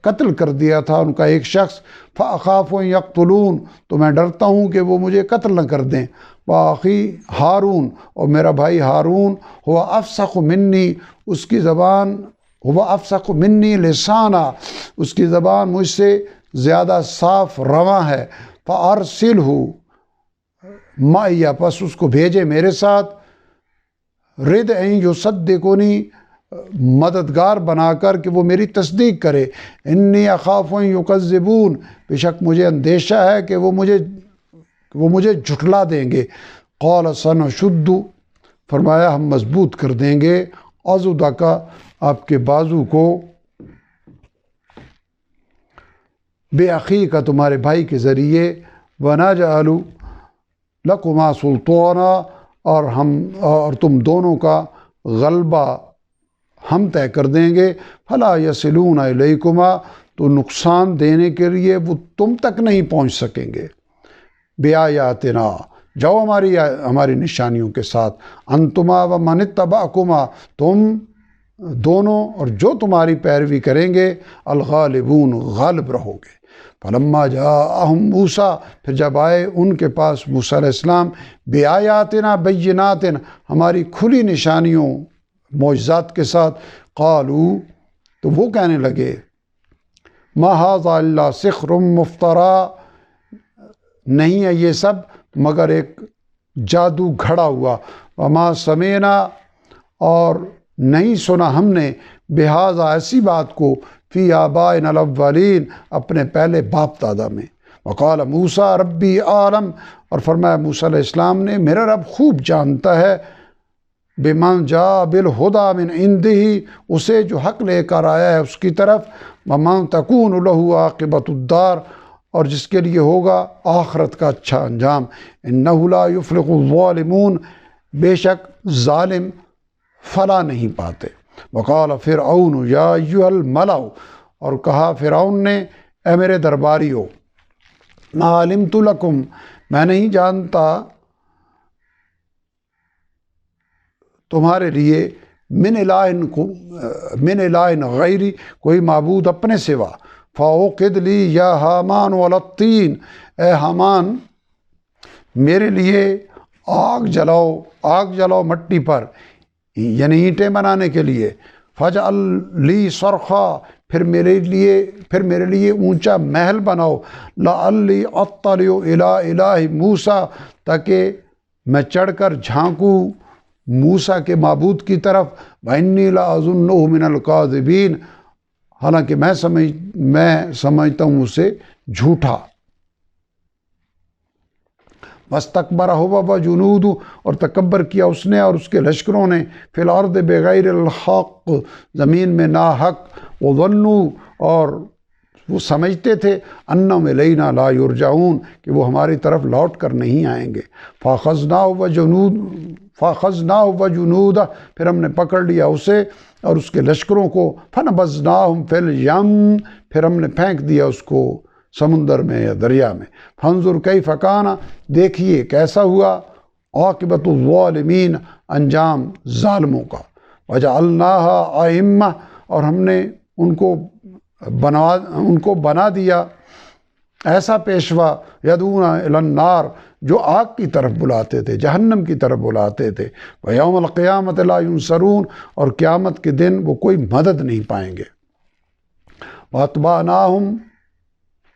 قتل کر دیا تھا ان کا ایک شخص، فاخاف ان یقتلون تو میں ڈرتا ہوں کہ وہ مجھے قتل نہ کر دیں، واخی ہارون اور میرا بھائی ہارون ہوا افصح منی اس کی زبان، ہوا افصح منی لسانا اس کی زبان مجھ سے زیادہ صاف رواں ہے، فارسلہ معی پس اس کو بھیجے میرے ساتھ، رد ان یصدقنی مددگار بنا کر کہ وہ میری تصدیق کرے، انی اخاف ان یکذبون بے شک مجھے اندیشہ ہے کہ وہ مجھے جھٹلا دیں گے، قال سنشد فرمایا ہم مضبوط کر دیں گے، عضدک آپ کے بازو کو، بے اخیک تمہارے بھائی کے ذریعے، ونجعل لکما سلطانا اور تم دونوں کا غلبہ ہم طے کر دیں گے، فلا یصلون الیکما تو نقصان دینے کے لیے وہ تم تک نہیں پہنچ سکیں گے، بآیاتنا جاؤ ہماری نشانیوں کے ساتھ، انتما و من اتبعکما تم دونوں اور جو تمہاری پیروی کریں گے، الغالبون غالب رہو گے، فلما جاءہم موسیٰ پھر جب آئے ان کے پاس موسیٰ علیہ السلام، بآیاتنا بینات ہماری کھلی نشانیوں معجزات کے ساتھ، قالوا تو وہ کہنے لگے، ما ھذا الا سحر مفترا نہیں ہے یہ سب مگر ایک جادو گھڑا ہوا، وما سمعنا اور نہیں سنا ہم نے، بہذا ایسی بات کو، فی آبائنا الاولین اپنے پہلے باپ دادا میں، وقال موسیٰ ربی عالم اور فرمایا موسیٰ علیہ السلام نے میرا رب خوب جانتا ہے، بمن جاء بالہدی من عندہ اسے جو حق لے کر آیا ہے اس کی طرف، ومن تکون لہ عاقبۃ الدار اور جس کے لیے ہوگا آخرت کا اچھا انجام، انہ لا یفلح الظالمون بے شک ظالم فلاح نہیں پاتے، وقال فرعون یا ایھا الملأ اور کہا فرعون نے اے میرے درباریو، ما علمت لکم میں نہیں جانتا تمہارے لیے، من الہ غیری کوئی معبود اپنے سوا، فاوقد لی یا حامان علی الطین اے حامان میرے لیے آگ جلاؤ مٹی پر، یعنی اینٹیں بنانے کے لیے، فجعل لی صرخا، پھر میرے لیے اونچا محل بناؤ، لعلی اطلع الی الہ موسیٰ، تاکہ میں چڑھ کر جھانکوں موسیٰ کے معبود کی طرف، وانی لاظنہ من الکاذبین، حالانکہ میں سمجھتا ہوں اسے جھوٹا۔ واستکبر هو وجنودہ، اور تکبر کیا اس نے اور اس کے لشکروں نے، فی الارض بغیر الحق، زمین میں ناحق، وظنوا، اور وہ سمجھتے تھے، انہم الینا لا یرجعون، کہ وہ ہماری طرف لوٹ کر نہیں آئیں گے۔ فاخذناہ وجنودہ، پھر ہم نے پکڑ لیا اسے اور اس کے لشکروں کو، فنبذناہم فی الیم، پھر ہم نے پھینک دیا اس کو سمندر میں یا دریا میں۔ فانظر کیف کان، دیکھیے کیسا ہوا، عاقبۃ الظالمین، انجام ظالموں کا۔ وجعلناہا ائمہ، اور ہم نے ان کو بنا دیا ایسا پیشوا، یدعون الی النار، جو آگ کی طرف بلاتے تھے، جہنم کی طرف بلاتے تھے، ویوم القیامۃ لا ینصرون، اور قیامت کے دن وہ کوئی مدد نہیں پائیں گے۔ واتبعناہم،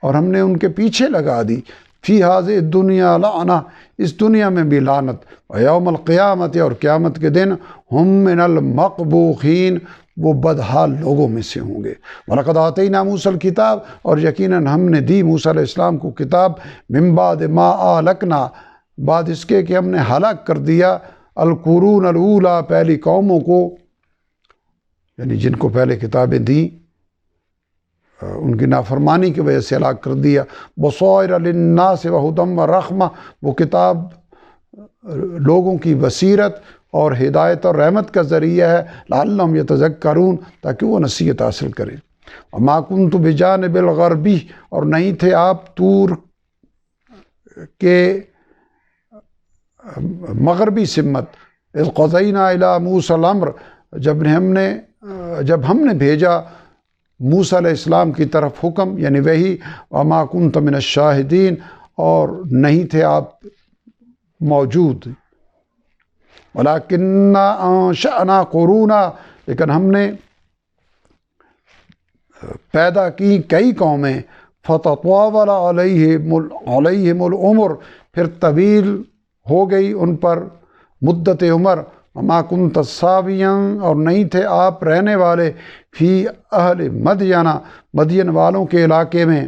اور ہم نے ان کے پیچھے لگا دی، فی ہذہ الدنیا لعنہ، اس دنیا میں بھی لعنت، ویوم القیامت، اور قیامت کے دن، ہم من المقبوخین، وہ بدحال لوگوں میں سے ہوں گے۔ وَلَقَدْ آتَيْنَا مُوسَى الْكِتَابَ، اور یقیناً ہم نے دی موسیٰ علیہ السلام کو کتاب، من بعد ما اہلکنا، بعد اس کے کہ ہم نے ہلاک کر دیا، القرون الاولیٰ، پہلی قوموں کو، یعنی جن کو پہلے کتابیں دیں ان کی نافرمانی کی وجہ سے ہلاک کر دیا۔ بصائر للناس وہدی ورحمہ، وہ کتاب لوگوں کی بصیرت اور ہدایت اور رحمت کا ذریعہ ہے، لعلہم یتذکرون، تاکہ وہ نصیحت حاصل کریں۔ وما کنت بجانب الغربی، اور نہیں تھے آپ طور کے مغربی سمت، اذ قضینا الی موسیٰ الامر، جب ہم نے بھیجا موسیٰ علیہ السلام کی طرف حکم، یعنی وحی، وما کنت من الشاہدین، اور نہیں تھے آپ موجود، ولیکننا انشأنا قرونا، لیکن ہم نے پیدا کی کئی قومیں، فتطاول علیہم العمر، پھر طویل ہو گئی ان پر مدت عمر، وما کنت ثاویا، اور نہیں تھے آپ رہنے والے، فی اہل مدین والوں کے علاقے میں،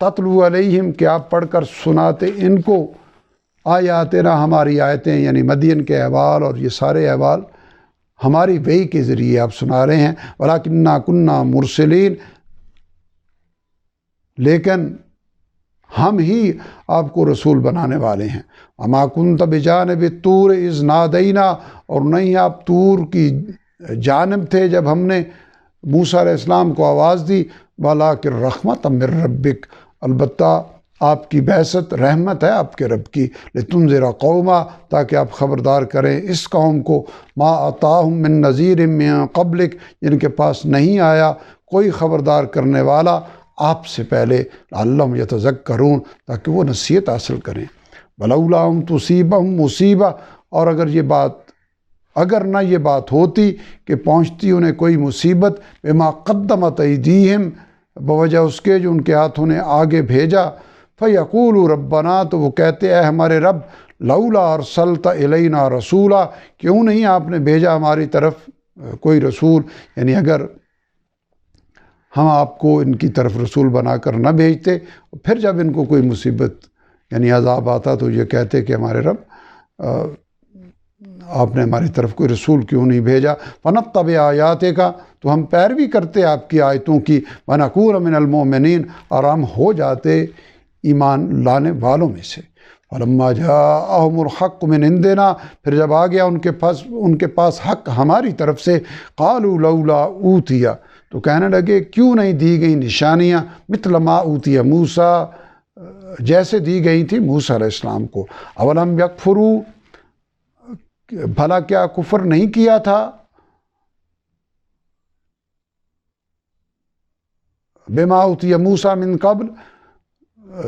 تتلو علیہم، کہ آپ پڑھ کر سناتے ان کو، آیاتنا، ہماری آیتیں، یعنی مدین کے احوال، اور یہ سارے احوال ہماری وحی کے ذریعے آپ سنا رہے ہیں۔ ولیکننا کننا مرسلین، لیکن ہم ہی آپ کو رسول بنانے والے ہیں۔ وما کنت بجانب الطور اذ نادینا، اور نہیں آپ طور کی جانب تھے جب ہم نے موسیٰ علیہ السلام کو آواز دی، ولکن رحمۃ من ربک، البتہ آپ کی بعثت رحمت ہے آپ کے رب کی، لتنذر قوما، تاکہ آپ خبردار کریں اس قوم کو، ما اتاہم من نذیر من قبلک، جن کے پاس نہیں آیا کوئی خبردار کرنے والا آپ سے پہلے، لعلہم یتذکرون، تاکہ وہ نصیحت حاصل کریں۔ ولولا ان تصیبہم مصیبہ، اور اگر نہ یہ بات ہوتی کہ پہنچتی انہیں کوئی مصیبت، بما قدمت ایدیہم، بوجہ اس کے جو ان کے ہاتھوں نے آگے بھیجا، فَيَقُولُوا رَبَّنَا، تو وہ کہتے اے ہمارے رب، لولا ارسلت الینا رسولا، کیوں نہیں آپ نے بھیجا ہماری طرف کوئی رسول، یعنی اگر ہم آپ کو ان کی طرف رسول بنا کر نہ بھیجتے، پھر جب ان کو کوئی مصیبت یعنی عذاب آتا تو یہ کہتے کہ ہمارے رب آپ نے ہماری طرف کوئی رسول کیوں نہیں بھیجا، فنتبع آیاتک، تو ہم پیروی کرتے آپ کی آیتوں کی، ونکون من المؤمنین، اور ہم ہو جاتے ایمان لانے والوں میں سے۔ فلما جاءہم الحق من عندنا، پھر جب آ گیا ان کے پاس حق ہماری طرف سے، قالوا لولا اوتیہ، تو کہنے لگے کیوں نہیں دی گئی نشانیاں، مثل ما اوتیہ موسیٰ، جیسے دی گئی تھی موسیٰ علیہ السلام کو۔ اولم یکفروا، بھلا کیا کفر نہیں کیا تھا، بما اوتیہ موسیٰ من قبل،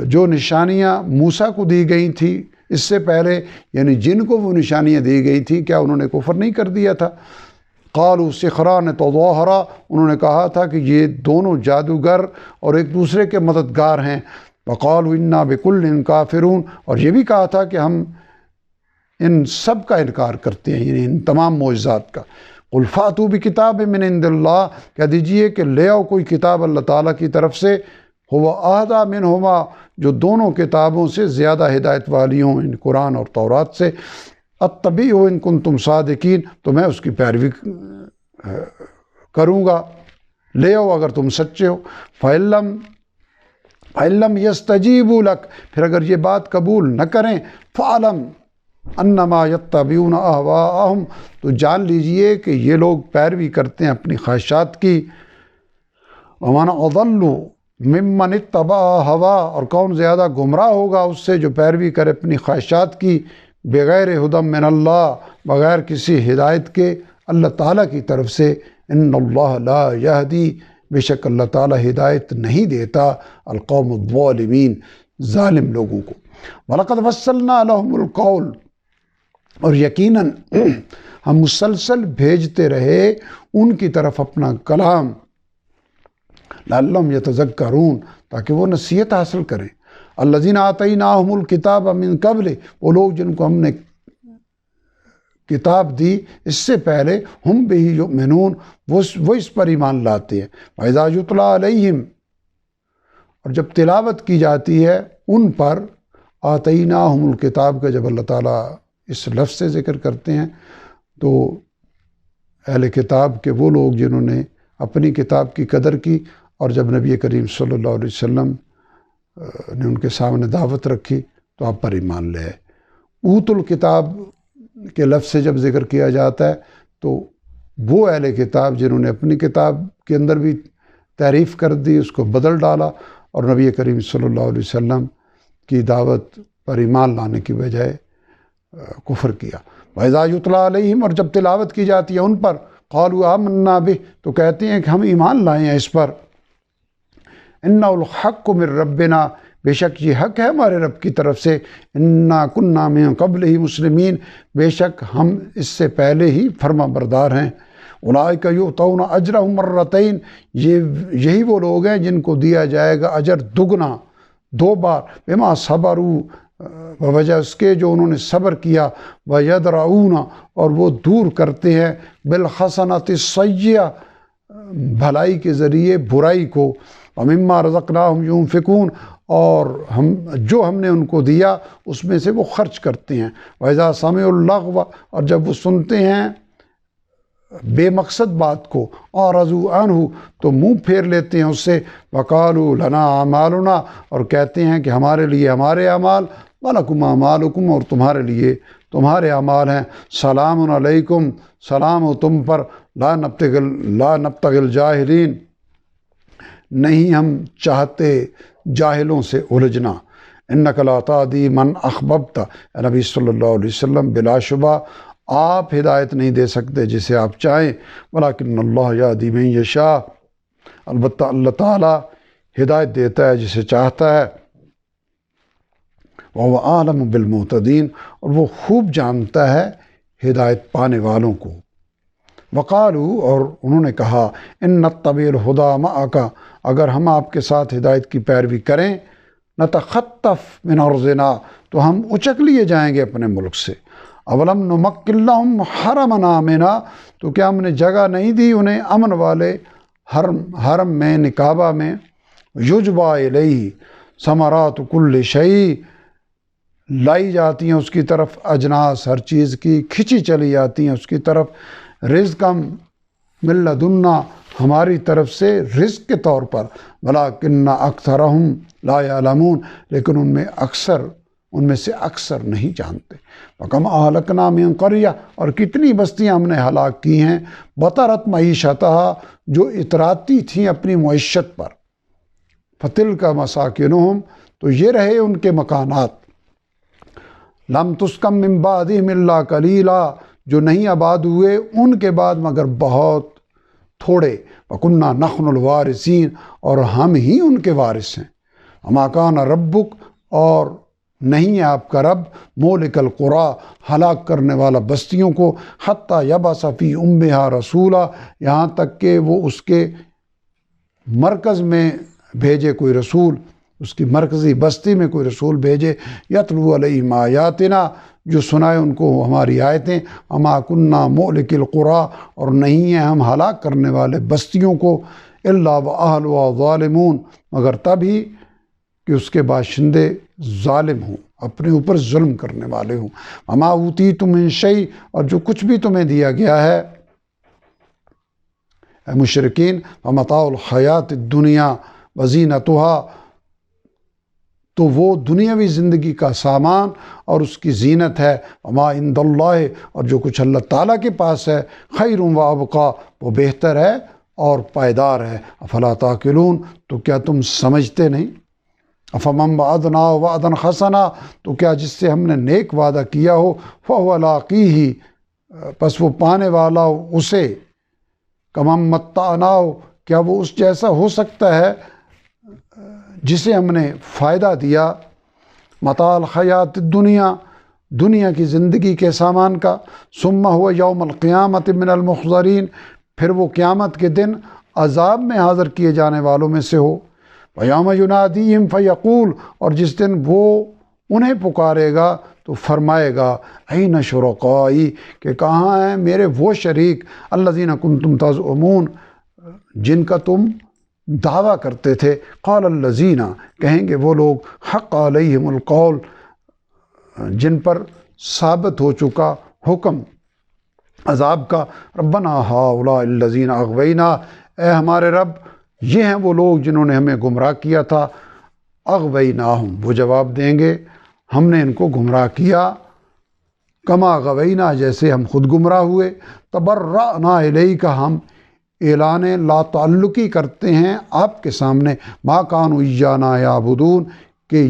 جو نشانیاں موسیٰ کو دی گئی تھی اس سے پہلے یعنی جن کو وہ نشانیاں دی گئی تھی کیا انہوں نے کفر نہیں کر دیا تھا؟ قالوا سحران تظاہرا، انہوں نے کہا تھا کہ یہ دونوں جادوگر اور ایک دوسرے کے مددگار ہیں۔ وقالوا انا بکل کافرون، اور یہ بھی کہا تھا کہ ہم ان سب کا انکار کرتے ہیں، یعنی ان تمام معجزات کا۔ قل فاتوا بکتاب من عند اللہ، کہہ دیجئے کہ لے آؤ کوئی کتاب اللہ تعالیٰ کی طرف سے، ہوا اہدی منہما، جو دونوں کتابوں سے زیادہ ہدایت والی ہوں، ان قرآن اور تورات سے۔ اتبعہ ان کنتم صادقین، تو میں اس کی پیروی کروں گا، لے آؤ اگر تم سچے ہو۔ فَإِن لَّمْ يَسْتَجِيبُوا لَكَ، پھر اگر یہ بات قبول نہ کریں، فَاعْلَمْ انما یتبعون اہواءہم، تو جان لیجئے کہ یہ لوگ پیروی کرتے ہیں اپنی خواہشات کی۔ ومن اضل ممن اتبع ہوا، اور کون زیادہ گمراہ ہوگا اس سے جو پیروی کرے اپنی خواہشات کی، بغیر ہدی من اللہ، بغیر کسی ہدایت کے اللہ تعالیٰ کی طرف سے۔ ان اللہ لا یہدی، بے شک اللہ تعالیٰ ہدایت نہیں دیتا القوم الظالمین، ظالم لوگوں کو۔ وَلَقَدْ وَصَّلْنَا لَهُمُ الْقَوْلَ، اور یقیناً ہم مسلسل بھیجتے رہے ان کی طرف اپنا کلام، لعلہم یتذکرون، تاکہ وہ نصیحت حاصل کریں۔ الذین آتیناہم الکتاب من قبل، وہ لوگ جن کو ہم نے کتاب دی اس سے پہلے، ہم بہ یؤمنون، وہ اس پر ایمان لاتے ہیں۔ وَإِذَا یتلیٰ علیہم، اور جب تلاوت کی جاتی ہے ان پر، آتیناہم الکتاب کا جب اللہ تعالیٰ اس لفظ سے ذکر کرتے ہیں تو اہل کتاب کے وہ لوگ جنہوں نے اپنی کتاب کی قدر کی، اور جب نبی کریم صلی اللہ علیہ وسلم نے ان کے سامنے دعوت رکھی تو آپ پر ایمان لے آئے۔ اوت الکتاب کے لفظ سے جب ذکر کیا جاتا ہے تو وہ اہل کتاب جنہوں نے اپنی کتاب کے اندر بھی تعریف کر دی، اس کو بدل ڈالا، اور نبی کریم صلی اللہ علیہ وسلم کی دعوت پر ایمان لانے کی بجائے کفر کیا۔ وَإِذَا يُتْلَىٰ عَلَيْهِمْ، اور جب تلاوت کی جاتی ہے ان پر، قَالُوا آمَنَّا بِهِ، تو کہتے ہیں کہ ہم ایمان لائے ہیں اس پر۔ إِنَّهُ الْحَقُّ مِن رَّبِّنَا، بے شک یہ حق ہے ہمارے رب کی طرف سے۔ إِنَّا كُنَّا مِن قَبْلِهِ مُسْلِمِينَ، بے شک ہم اس سے پہلے ہی فرما بردار ہیں۔ أُولَٰئِكَ يُؤْتَوْنَ أَجْرَهُم مرتين، یہی وہ لوگ ہیں جن کو دیا جائے گا اجر دگنا، 2 بار، بما صبروا، بوجہ اس کے جو انہوں نے صبر کیا، وَيَدْرَؤُونَ، اور وہ دور کرتے ہیں، بِالْحَسَنَةِ السَّيِّئَةِ، بھلائی کے ذریعے برائی کو، وَمِمَّا رَزَقْنَاهُمْ يُنْفِقُونَ، اور جو ہم نے ان کو دیا اس میں سے وہ خرچ کرتے ہیں۔ وَإِذَا سَمِعُوا اللَّغْوَ، اور جب وہ سنتے ہیں بے مقصد بات کو، اعرضوا عنہ، تو منہ پھیر لیتے ہیں اس سے، وقالوا لنا اعمالنا، اور کہتے ہیں کہ ہمارے لیے ہمارے اعمال، ولکم اعمالکم، اور تمہارے لیے تمہارے اعمال ہیں۔ سلام علیکم، سلام ہو تم پر، لا نبتغی الجاہلین، نہیں ہم چاہتے جاہلوں سے الجھنا۔ انک لا تہدی من احببت، اے نبی صلی اللہ علیہ وسلم بلا شبہ آپ ہدایت نہیں دے سکتے جسے آپ چاہیں، ولیکن اللہ یہدی من یشاء، البتہ اللہ تعالیٰ ہدایت دیتا ہے جسے چاہتا ہے۔ وَهُوَ أَعْلَمُ بِالْمُهْتَدِينَ، اور وہ خوب جانتا ہے ہدایت پانے والوں کو۔ وقالوا، اور انہوں نے کہا، ان نتبع الہدی معک، اگر ہم آپ کے ساتھ ہدایت کی پیروی کریں، نتخطف من ارضنا، تو ہم اچک لیے جائیں گے اپنے ملک سے۔ اولم نمکن لہم حرما آمنا، تو کیا ہم نے جگہ نہیں دی انہیں امن والے حرم میں، نکابہ میں، یجبا الیہ ثمرات کل شیء، لائی جاتی ہیں اس کی طرف اجناس ہر چیز کی، کھچی چلی جاتی ہیں اس کی طرف، رزقم من لدنا، ہماری طرف سے رزق کے طور پر، ولکن اکثرہم لا یعلمون، لیکن ان میں سے اکثر نہیں جانتے۔ وَكَمْ أَهْلَكْنَا مِن قَرْيَةٍ، اور کتنی بستیاں ہم نے ہلاک کی ہیں، بطرت معیشتها، جو اتراتی تھیں اپنی معیشت پر، فَتِلْكَ مَسَاكِنُهُمْ، تو یہ رہے ان کے مکانات، لَمْ تُسْكَن مِّن بَعْدِهِمْ إِلَّا قَلِيلًا، جو نہیں آباد ہوئے ان کے بعد مگر بہت تھوڑے، وَكُنَّا نَحْنُ الْوَارِثِينَ، اور ہم ہی ان کے وارث ہیں۔ وَمَا كَانَ رَبُّكَ، اور نہیں ہے آپ کا رب مولک القرا ہلاک کرنے والا بستیوں کو، حتیٰ یبعث فی امہا رسولا یہاں تک کہ وہ اس کے مرکز میں بھیجے کوئی رسول، اس کی مرکزی بستی میں کوئی رسول بھیجے، یتلو علیہم آیاتنا جو سنائے ان کو ہماری آیتیں، اما کننا مہلک القرا اور نہیں ہیں ہم ہلاک کرنے والے بستیوں کو، الا واہلھا ظالمون مگر تبھی کہ اس کے باشندے ظالم ہوں، اپنے اوپر ظلم کرنے والے ہوں۔ اما اوتیتم من شیء اور جو کچھ بھی تمہیں دیا گیا ہے اے مشرکین، ومتاع الحیات الدنیا وزینتها تو وہ دنیاوی زندگی کا سامان اور اس کی زینت ہے، وما عند اللہ اور جو کچھ اللہ تعالیٰ کے پاس ہے، خیر و ابقا وہ بہتر ہے اور پائیدار ہے۔ افلا تعقلون تو کیا تم سمجھتے نہیں؟ افمن وعدنا وعدا حسنا تو کیا جس سے ہم نے نیک وعدہ کیا ہو، فهو لاقیہ پس وہ پانے والا ہو اسے، کمن متعناہ کیا وہ اس جیسا ہو سکتا ہے جسے ہم نے فائدہ دیا، متاع الحیات الدنیا دنیا کی زندگی کے سامان کا، ثم هو یوم القیامت من المحضرین پھر وہ قیامت کے دن عذاب میں حاضر کیے جانے والوں میں سے ہو، وَيَوْمَ يُنَادِيهِمْ فَيَقُولُ اور جس دن وہ انہیں پکارے گا تو فرمائے گا، اَيْنَ شُرَكَائِي کہ کہاں ہیں میرے وہ شریک، الَّذِينَ كُنْتُمْ تَزْعُمُونَ جن کا تم دعویٰ کرتے تھے، قَالَ الَّذِينَ کہیں گے وہ لوگ، حق علیہم القول جن پر ثابت ہو چکا حکم عذاب کا، ربنا هؤلاء الذین اغوینا اے ہمارے رب یہ ہیں وہ لوگ جنہوں نے ہمیں گمراہ کیا تھا، اغویناہم وہ جواب دیں گے ہم نے ان کو گمراہ کیا، کما غوینا جیسے ہم خود گمراہ ہوئے، تبرأنا الیک ہم اعلان لا تعلقی کرتے ہیں آپ کے سامنے، ما کانوا ایانا یعبدون کہ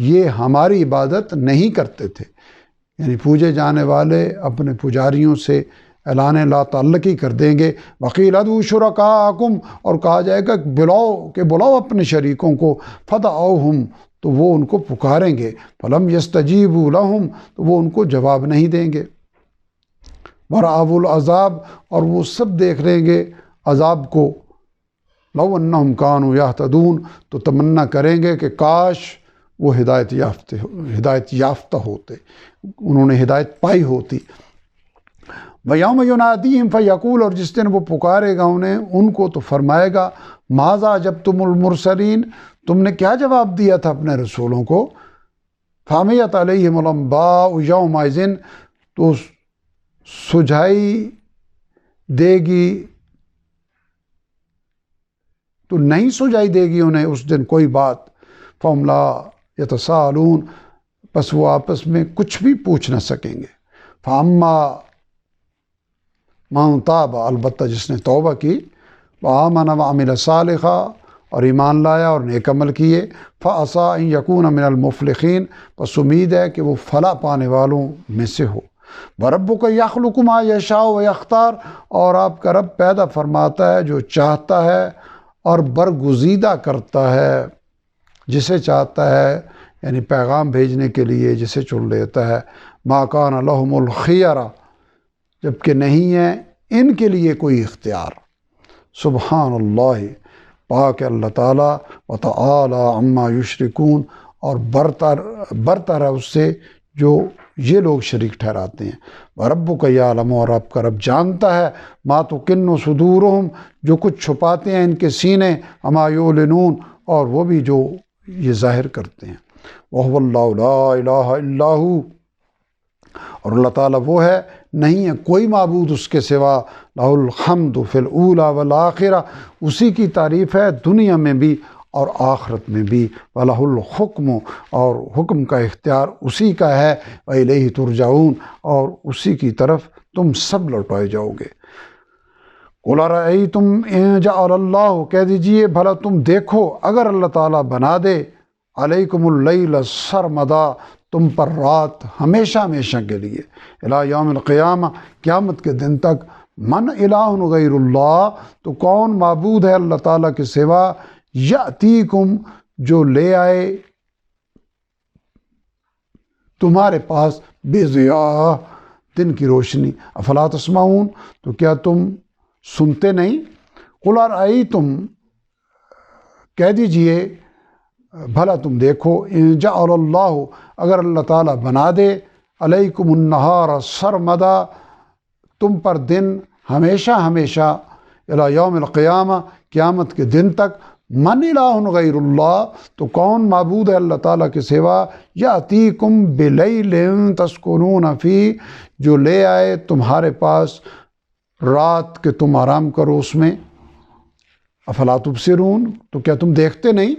یہ ہماری عبادت نہیں کرتے تھے، یعنی پوجے جانے والے اپنے پجاریوں سے اعلان لا تعلقی کر دیں گے، وقیل ادعوا شرکاءکم اور کہا جائے گا بلاؤ اپنے شریکوں کو، فدعوہم تو وہ ان کو پکاریں گے، فلم یستجیبوا لہم تو وہ ان کو جواب نہیں دیں گے، ورأوا العذاب اور وہ سب دیکھ لیں گے عذاب کو، لو انہم کانوا یہتدون تو تمنا کریں گے کہ کاش وہ ہدایت یافتہ ہوتے، انہوں نے ہدایت پائی ہوتی۔ وَيَوْمَ يُنَادِيهِمْ فَيَقُولُ اور جس دن وہ پکارے گا انہیں ان کو تو فرمائے گا، ماذا أَجَبْتُمُ الْمُرْسَلِينَ تم نے کیا جواب دیا تھا اپنے رسولوں کو، فَعَمِيَتْ عَلَيْهِمُ الْأَنْبَاءُ يَوْمَئِذٍ تو سجھائی دے گی تو نہیں سجھائی دے گی انہیں اس دن کوئی بات، فَهُمْ لَا يَتَسَاءَلُونَ پس وہ آپس میں کچھ بھی پوچھ نہ سکیں گے، فَأَمَّا مَن تاب البتہ جس نے توبہ کی، وآمن وعمل صالحا اور ایمان لایا اور نیک عمل کیے، فعسیٰ ان یکون من المفلحین پس امید ہے کہ وہ فلاح پانے والوں میں سے ہو، وربک یخلق ما یشاء ویختار اور آپ کا رب پیدا فرماتا ہے جو چاہتا ہے اور برگزیدہ کرتا ہے جسے چاہتا ہے، یعنی پیغام بھیجنے کے لیے جسے چن لیتا ہے، ما کان لہم الخیرہ جبکہ نہیں ہے ان کے لیے کوئی اختیار، سبحان اللہ پاک اللہ تعالیٰ، وتعالی عما یشرکون اور برتر ہے اس سے جو یہ لوگ شریک ٹھہراتے ہیں، وَرَبُّكَ يَعْلَمُ اور آپ کا رب جانتا ہے، مَا تُكِنُّ صُدُورُهُمْ جو کچھ چھپاتے ہیں ان کے سینے، وَمَا يُعْلِنُونَ اور وہ بھی جو یہ ظاہر کرتے ہیں، وَهُوَ اللَّهُ لَا إِلَٰهَ إِلَّا هُوَ اور اللہ تعالیٰ وہ ہے نہیں ہے کوئی معبود اس کے سوا، لَهُ الْحَمْدُ فِي الْأُولَىٰ وَالْآخِرَةِ اسی کی تعریف ہے دنیا میں بھی اور آخرت میں بھی، وَلَهُ الْحُكْمُ اور حکم کا اختیار اسی کا ہے، وَإِلَيْهِ تُرْجَعُونَ اور اسی کی طرف تم سب لوٹائے جاؤ گے۔ قُلْ أَرَأَيْتُمْ إِن جَعَلَ اللَّهُ کہہ دیجئے بھلا تم دیکھو اگر اللہ تعالیٰ بنا دے، عَلَيْكُمُ اللَّيْلَ سَرْمَدًا تم پر رات ہمیشہ ہمیشہ کے لیے، الی یوم القیامہ قیامت کے دن تک، من الہ غیر اللہ تو کون معبود ہے اللہ تعالیٰ کے سوا، یأتیکم جو لے آئے تمہارے پاس بے ضیاء دن کی روشنی، افلا تسمعون تو کیا تم سنتے نہیں؟ قل ارأیتم کہہ دیجئے بھلا تم دیکھو، ان جعل اللہ اگر اللہ تعالیٰ بنا دے علیکم النہار سرمدا تم پر دن ہمیشہ ہمیشہ الی یوم القیامہ قیامت کے دن تک، من الہ غیر اللہ تو کون معبود ہے اللہ تعالیٰ کے سوا، یاتیکم بلیل تسکنون فی جو لے آئے تمہارے پاس رات کہ تم آرام کرو اس میں، افلا تبصرون تو کیا تم دیکھتے نہیں؟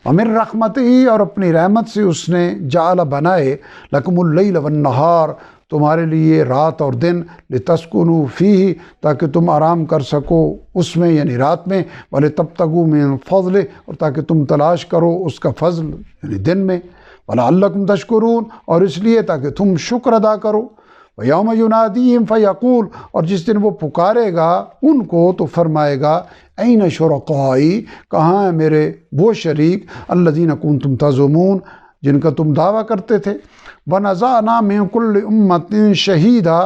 ومن رحمتہ اور اپنی رحمت سے اس نے جعل بنائے لکم اللیل والنہار تمہارے لیے رات اور دن، لتسکنوا فیہ تاکہ تم آرام کر سکو اس میں یعنی رات میں، ولتبتغوا من فضلہ اور تاکہ تم تلاش کرو اس کا فضل یعنی دن میں، ولعلکم تشکرون اور اس لیے تاکہ تم شکر ادا کرو، وَيَوْمَ يُنَادِيهِمْ فَيَقُولُ اور جس دن وہ پکارے گا ان کو تو فرمائے گا اَيْنَ شُرَكَائِي کہاں ہیں میرے وہ شریک الَّذِينَ كُنتُمْ تَزْعُمُونَ جن کا تم دعویٰ کرتے تھے، وَنَزَعْنَا مِن كُلِّ أُمَّةٍ شَهِيدًا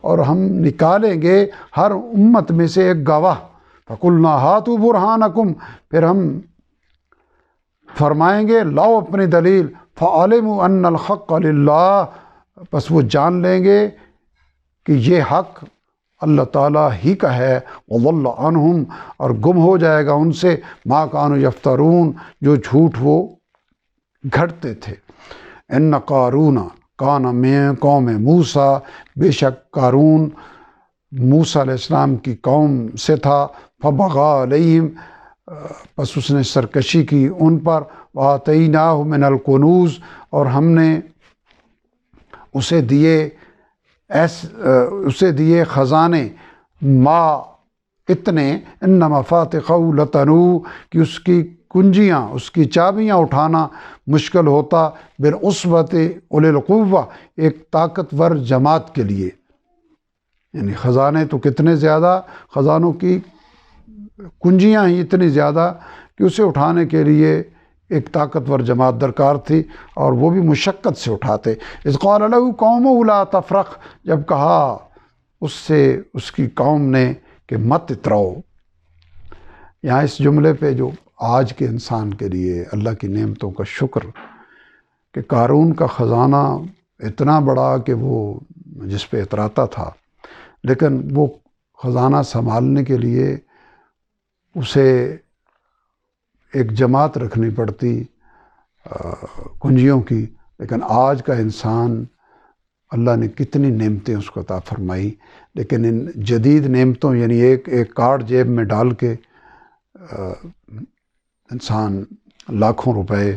اور ہم نکالیں گے ہر امت میں سے ایک گواہ، فَقُلْنَا هَاتُوا بُرْهَانَكُمْ پھر ہم فرمائیں گے لاؤ اپنی دلیل، فَعَلِمُوا أَنَّ الْحَقَّ لِلَّهِ پس وہ جان لیں گے کہ یہ حق اللہ تعالیٰ ہی کا ہے، وَضَلَّ عَنْهُمْ اور گم ہو جائے گا ان سے مَا كَانُوا يَفْتَرُونَ جو جھوٹ وہ گھڑتے تھے۔ اِنَّ قَارُونَ كَانَ مِن قَوْمِ موسیٰ بے شک قارون موسیٰ علیہ السلام کی قوم سے تھا، فَبَغَىٰ عَلَيْهِمْ پس اس نے سرکشی کی ان پر، وَآتَيْنَاهُ مِنَ الْكُنُوزِ اور ہم نے اسے دیے خزانے، ما اتنے، ان مفاتحہ لتنوء کہ اس کی کنجیاں اس کی چابیاں اٹھانا مشکل ہوتا، بالعصبۃ اولي القوہ ایک طاقتور جماعت کے لیے، یعنی خزانے تو کتنے زیادہ، خزانوں کی کنجیاں ہی اتنی زیادہ کہ اسے اٹھانے کے لیے ایک طاقتور جماعت درکار تھی اور وہ بھی مشقت سے اٹھاتے۔ اذ قال له قومه لا تفرح جب کہا اس سے اس کی قوم نے کہ مت اتراؤ۔ یہاں اس جملے پہ جو آج کے انسان کے لیے اللہ کی نعمتوں کا شکر کہ قارون کا خزانہ اتنا بڑا کہ وہ جس پہ اتراتا تھا، لیکن وہ خزانہ سنبھالنے کے لیے اسے ایک جماعت رکھنی پڑتی کنجیوں کی، لیکن آج کا انسان اللہ نے کتنی نعمتیں اس کو عطا فرمائی، لیکن ان جدید نعمتوں یعنی ایک کارڈ جیب میں ڈال کے انسان لاکھوں روپے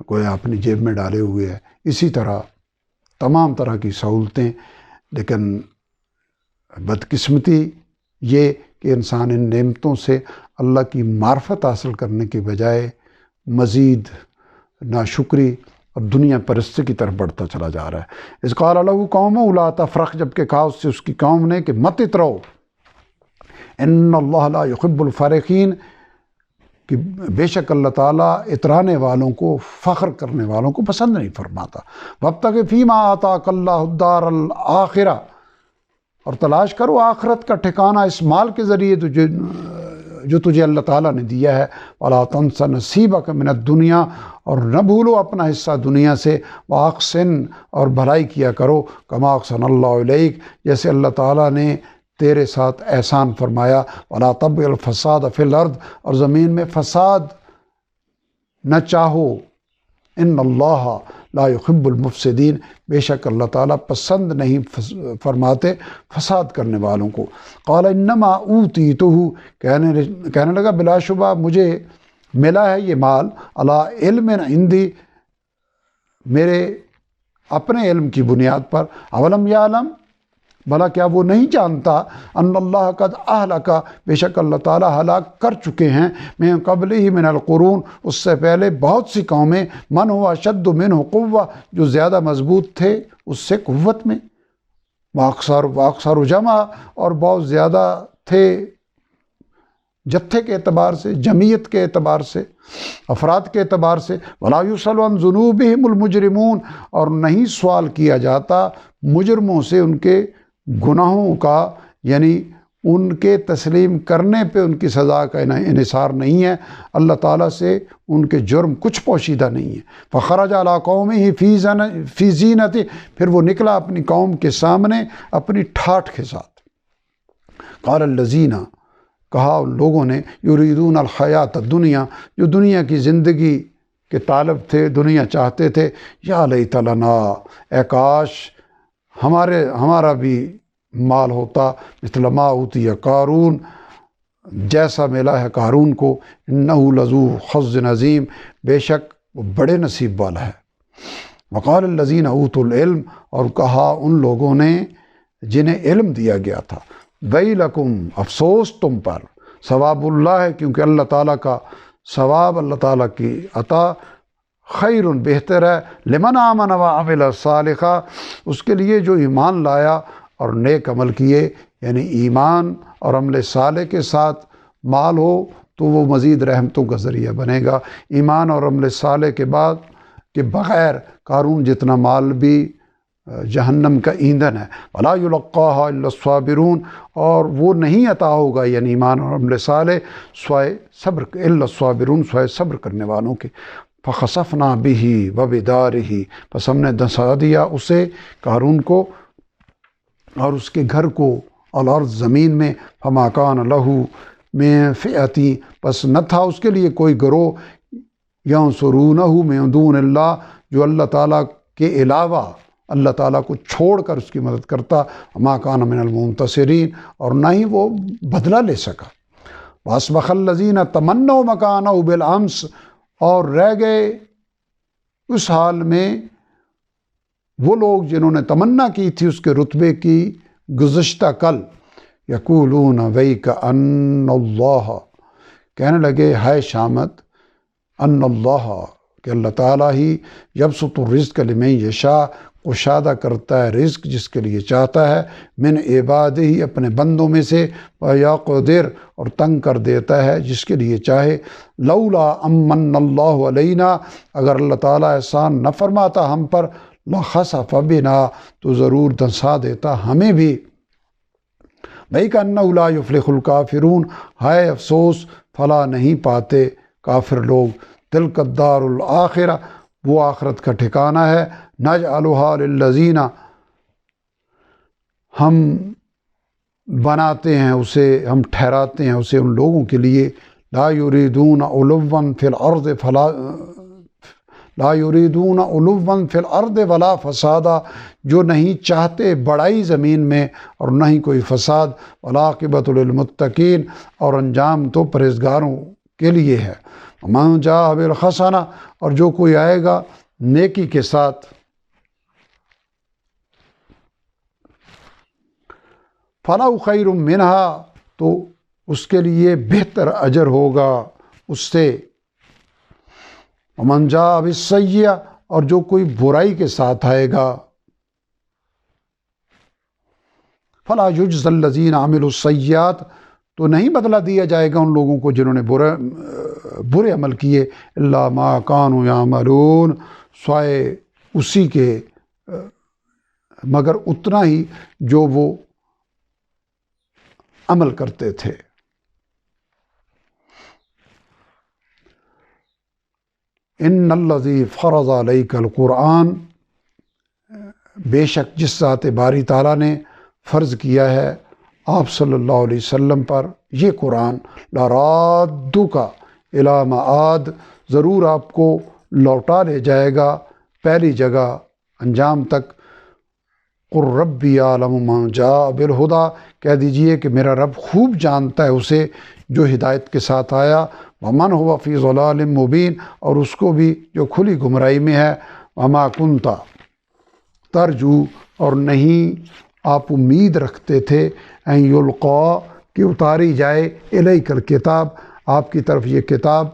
کوئی اپنی جیب میں ڈالے ہوئے ہے، اسی طرح تمام طرح کی سہولتیں، لیکن بدقسمتی یہ کہ انسان ان نعمتوں سے اللہ کی معرفت حاصل کرنے کی بجائے مزید ناشکری اور دنیا پرستی کی طرف بڑھتا چلا جا رہا ہے۔ اذ قال له قومه لا تفرح جب کہ کہا اس سے اس کی قوم نے کہ مت اتراؤ، ان اللہ لا يحب الفرحین کہ بے شک اللہ تعالیٰ اترانے والوں کو، فخر کرنے والوں کو پسند نہیں فرماتا۔ وابتغ فیما آتاک اللہ الدار الآخرہ اور تلاش کرو آخرت کا ٹھکانہ اس مال کے ذریعے جو تجھے اللہ تعالیٰ نے دیا ہے، وَلَا تَنْسَ نَصِيبَكَ مِنَ الدُّنْيَا اور نہ بھولو اپنا حصہ دنیا سے، وَأَحْسِنْ اور بھلائی کیا کرو، كَمَا أَحْسَنَ اللَّهُ إِلَيْكَ جیسے اللہ تعالیٰ نے تیرے ساتھ احسان فرمایا، وَلَا تَبْغِ الْفَسَادَ فِي الْأَرْضِ اور زمین میں فساد نہ چاہو، ان اللہ لا يحب المفسدین بے شک اللہ تعالیٰ پسند نہیں فرماتے فساد کرنے والوں کو۔ قال انما اوتیتہ کہنے لگا بلا شبہ مجھے ملا ہے یہ مال، علی علم عندی میرے اپنے علم کی بنیاد پر، اولم یعلم بھلا کیا وہ نہیں جانتا، ان اللہ قد اہلک بے شک اللہ تعالیٰ ہلاک کر چکے ہیں، من قبلہ من القرون اس سے پہلے بہت سی قومیں، من ہوا اشد منہ قوہ جو زیادہ مضبوط تھے اس سے قوت میں، واکثر جمع اور بہت زیادہ تھے جتھے کے اعتبار سے، جمعیت کے اعتبار سے، افراد کے اعتبار سے۔ ولا یسأل عن ذنوبہم المجرمون، اور نہیں سوال کیا جاتا مجرموں سے ان کے گناہوں کا، یعنی ان کے تسلیم کرنے پہ ان کی سزا کا انحصار نہیں ہے، اللہ تعالیٰ سے ان کے جرم کچھ پوشیدہ نہیں ہے۔ فخرج علی قومہ فی زینتہ، پھر وہ نکلا اپنی قوم کے سامنے اپنی ٹھاٹھ کے ساتھ۔ قال الذین، کہا ان لوگوں نے، یریدون الحیات الدنیا، جو دنیا کی زندگی کے طالب تھے، دنیا چاہتے تھے، یا لیت لنا، اے کاش ہمارا بھی مال ہوتا، مثل ما اوتی قارون، جیسا ملا ہے قارون کو، انہ لذو حظ عظیم، بے شک وہ بڑے نصیب والا ہے۔ وقال الذین اوتوا العلم، اور کہا ان لوگوں نے جنہیں علم دیا گیا تھا، ویلکم، افسوس تم پر، ثواب اللہ ہے، کیونکہ اللہ تعالیٰ کا ثواب، اللہ تعالیٰ کی عطا خیر، بہتر ہے، لمن آمن وعمل صالحا، اس کے لیے جو ایمان لایا اور نیک عمل کیے، یعنی ایمان اور عمل صالح کے ساتھ مال ہو تو وہ مزید رحمتوں کا ذریعہ بنے گا۔ ایمان اور عمل صالح کے بعد کے بغیر قارون جتنا مال بھی جہنم کا ایندھن ہے۔ ولا یلقاها الا الصابرون، اور وہ نہیں عطا ہوگا، یعنی ایمان اور عمل صالح، سوائے صبر، الا الصابرون، سوائے صبر کرنے والوں کے۔ فخسفنا به وبداره، پس ہم نے دھنسا دیا اسے، قارون کو، اور اس کے گھر کو، الارض، زمین میں، فما کان له من فئۃ، پس نہ تھا اس کے لیے کوئی گروہ، ینصرونہ من دون اللہ، جو اللہ تعالیٰ کے علاوہ، اللہ تعالیٰ کو چھوڑ کر اس کی مدد کرتا، وما کان من المنتصرین، اور نہ ہی وہ بدلہ لے سکا۔ واصبح الذین تمنوا مکانہ بالامس، اور رہ گئے اس حال میں وہ لوگ جنہوں نے تمنا کی تھی اس کے رتبے کی گزشتہ کل، یقولون ویک ان اللہ، کہنے لگے ہائے شامت، ان اللہ، کہ اللہ تعالیٰ ہی، یبسط الرزق لمن یشاء، کشادہ کرتا ہے رزق جس کے لیے چاہتا ہے، من عبادہ، ہی اپنے بندوں میں سے، ویقدر، اور تنگ کر دیتا ہے جس کے لیے چاہے۔ لولا امن اللہ علینا، اگر اللہ تعالیٰ احسان نہ فرماتا ہم پر، لخسف بنا، تو ضرور دھنسا دیتا ہمیں بھی۔ وَإِكَأَنَّهُ لَا يُفْلِحُ الْكَافِرُونَ، ہائے افسوس، فلا نہیں پاتے کافر لوگ۔ تِلْكَ الدَّارُ الْآخِرَةُ، وہ آخرت کا ٹھکانہ ہے، نَجْعَلُهَا لِلَّذِينَ، ہم بناتے ہیں اسے، ہم ٹھہراتے ہیں اسے ان لوگوں کے لیے، لا یریدون علوا فی الارض ولا فسادا، جو نہیں چاہتے بڑائی زمین میں اور نہ ہی کوئی فساد، والعاقبۃ للمتقین، اور انجام تو پرہیزگاروں کے لیے ہے۔ ومن جاء بالحسنہ، اور جو کوئی آئے گا نیکی کے ساتھ، فلہ خیر منہا، تو اس کے لیے بہتر اجر ہوگا اس سے۔ ومن جاء بالسیئہ، اور جو کوئی برائی کے ساتھ آئے گا، فلا یجزی الذین عملوا السیئات، تو نہیں بدلہ دیا جائے گا ان لوگوں کو جنہوں نے برے عمل کیے، الا ما کانوا یعملون، سوائے اسی کے، مگر اتنا ہی جو وہ عمل کرتے تھے۔ ان الذی فرض علیک القرآن، بے شک جس ذات باری تعالیٰ نے فرض کیا ہے آپ صلی اللہ علیہ وسلم پر یہ قرآن، لرادک الی معاد، ضرور آپ کو لوٹا لے جائے گا پہلی جگہ، انجام تک۔ قل ربی اعلم من جاء بالہدی، کہہ دیجئے کہ میرا رب خوب جانتا ہے اسے جو ہدایت کے ساتھ آیا، ومن هو فی ضلال مبین، اور اس کو بھی جو کھلی گمراہی میں ہے، وما کنت ترجو، اور نہیں آپ امید رکھتے تھے، ان یلقا، کہ اتاری جائے، الیک الکتاب، آپ کی طرف یہ کتاب،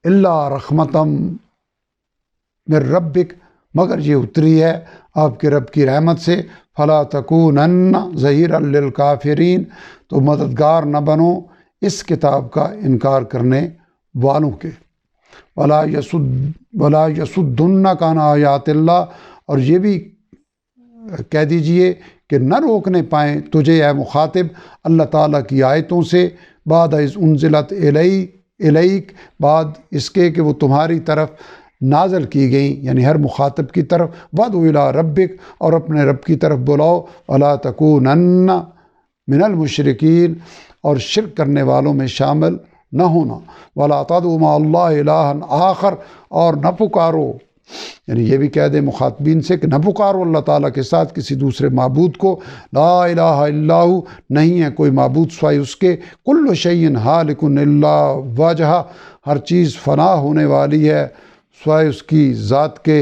الا رحمتا من ربک، مگر یہ اتری ہے آپ کے رب کی رحمت سے، فلا تکونن ظہیرا للکافرین، تو مددگار نہ بنو اس کتاب کا انکار کرنے والوں کے۔ ولا یصدنک عن آیات اللہ، اور یہ بھی کہہ دیجئے کہ نہ روکنے پائیں تجھے اے مخاطب اللہ تعالیٰ کی آیتوں سے، بعد از انزلت الیک، بعد اس کے کہ وہ تمہاری طرف نازل کی گئیں، یعنی ہر مخاطب کی طرف۔ وادع الی ربک، اور اپنے رب کی طرف بلاؤ۔ ولا تکونن من المشرکین، اور شرک کرنے والوں میں شامل نہ ہونا۔ ولا تدع مع اللہ الہا آخر، اور نہ پکارو، یعنی یہ بھی کہہ دیں مخاطبین سے کہ نہ پکارو اللہ تعالیٰ کے ساتھ کسی دوسرے معبود کو۔ لا الہ الا ہو، نہیں ہے کوئی معبود سوائے اس کے۔ کل شیء ہالک الا وجہہ، ہر چیز فنا ہونے والی ہے سوائے اس کی ذات کے۔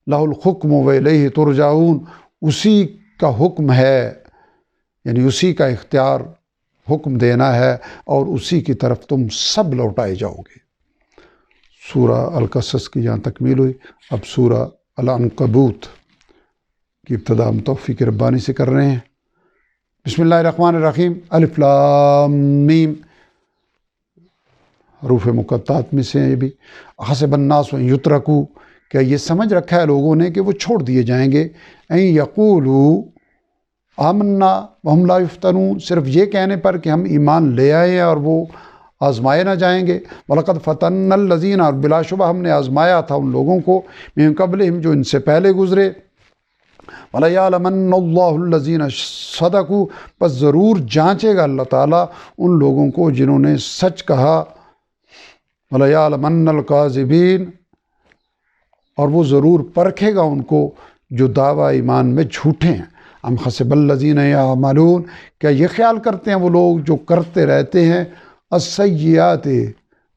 لہ الحکم والیہ ترجعون، اسی کا حکم ہے، یعنی اسی کا اختیار حکم دینا ہے، اور اسی کی طرف تم سب لوٹائے جاؤ گے۔ سورہ القصص کی جہاں تکمیل ہوئی، اب سورہ العنکبوت کی ابتدا ہم توفیق ربانی سے کر رہے ہیں۔ بسم اللہ الرحمن الرحیم، الف لام میم، حروف مقطعات میں سے ہیں یہ بھی۔ حسب الناس ان یترکوا، کیا یہ سمجھ رکھا ہے لوگوں نے کہ وہ چھوڑ دیے جائیں گے، ان یقولوا آمنا وہم لا یفتنون، صرف یہ کہنے پر کہ ہم ایمان لے آئے ہیں اور وہ آزمائے نہ جائیں گے۔ وَلَقَدْ فَتَنَّا الَّذِينَ، اور بلا شبہ ہم نے آزمایا تھا ان لوگوں کو، مِن قبلہم، جو ان سے پہلے گزرے۔ وَلَيَعْلَمَنَّ اللَّهُ الَّذِينَ صَدَقُوا، پس ضرور جانچے گا اللہ تعالیٰ ان لوگوں کو جنہوں نے سچ کہا۔ وَلَيَعْلَمَنَّ الْكَاذِبِينَ، اور وہ ضرور پرکھے گا ان کو جو دعویٰ ایمان میں جھوٹے ہیں۔ ام حسب الذین یعملون، کیا یہ خیال کرتے ہیں وہ لوگ جو کرتے رہتے ہیں السیئات،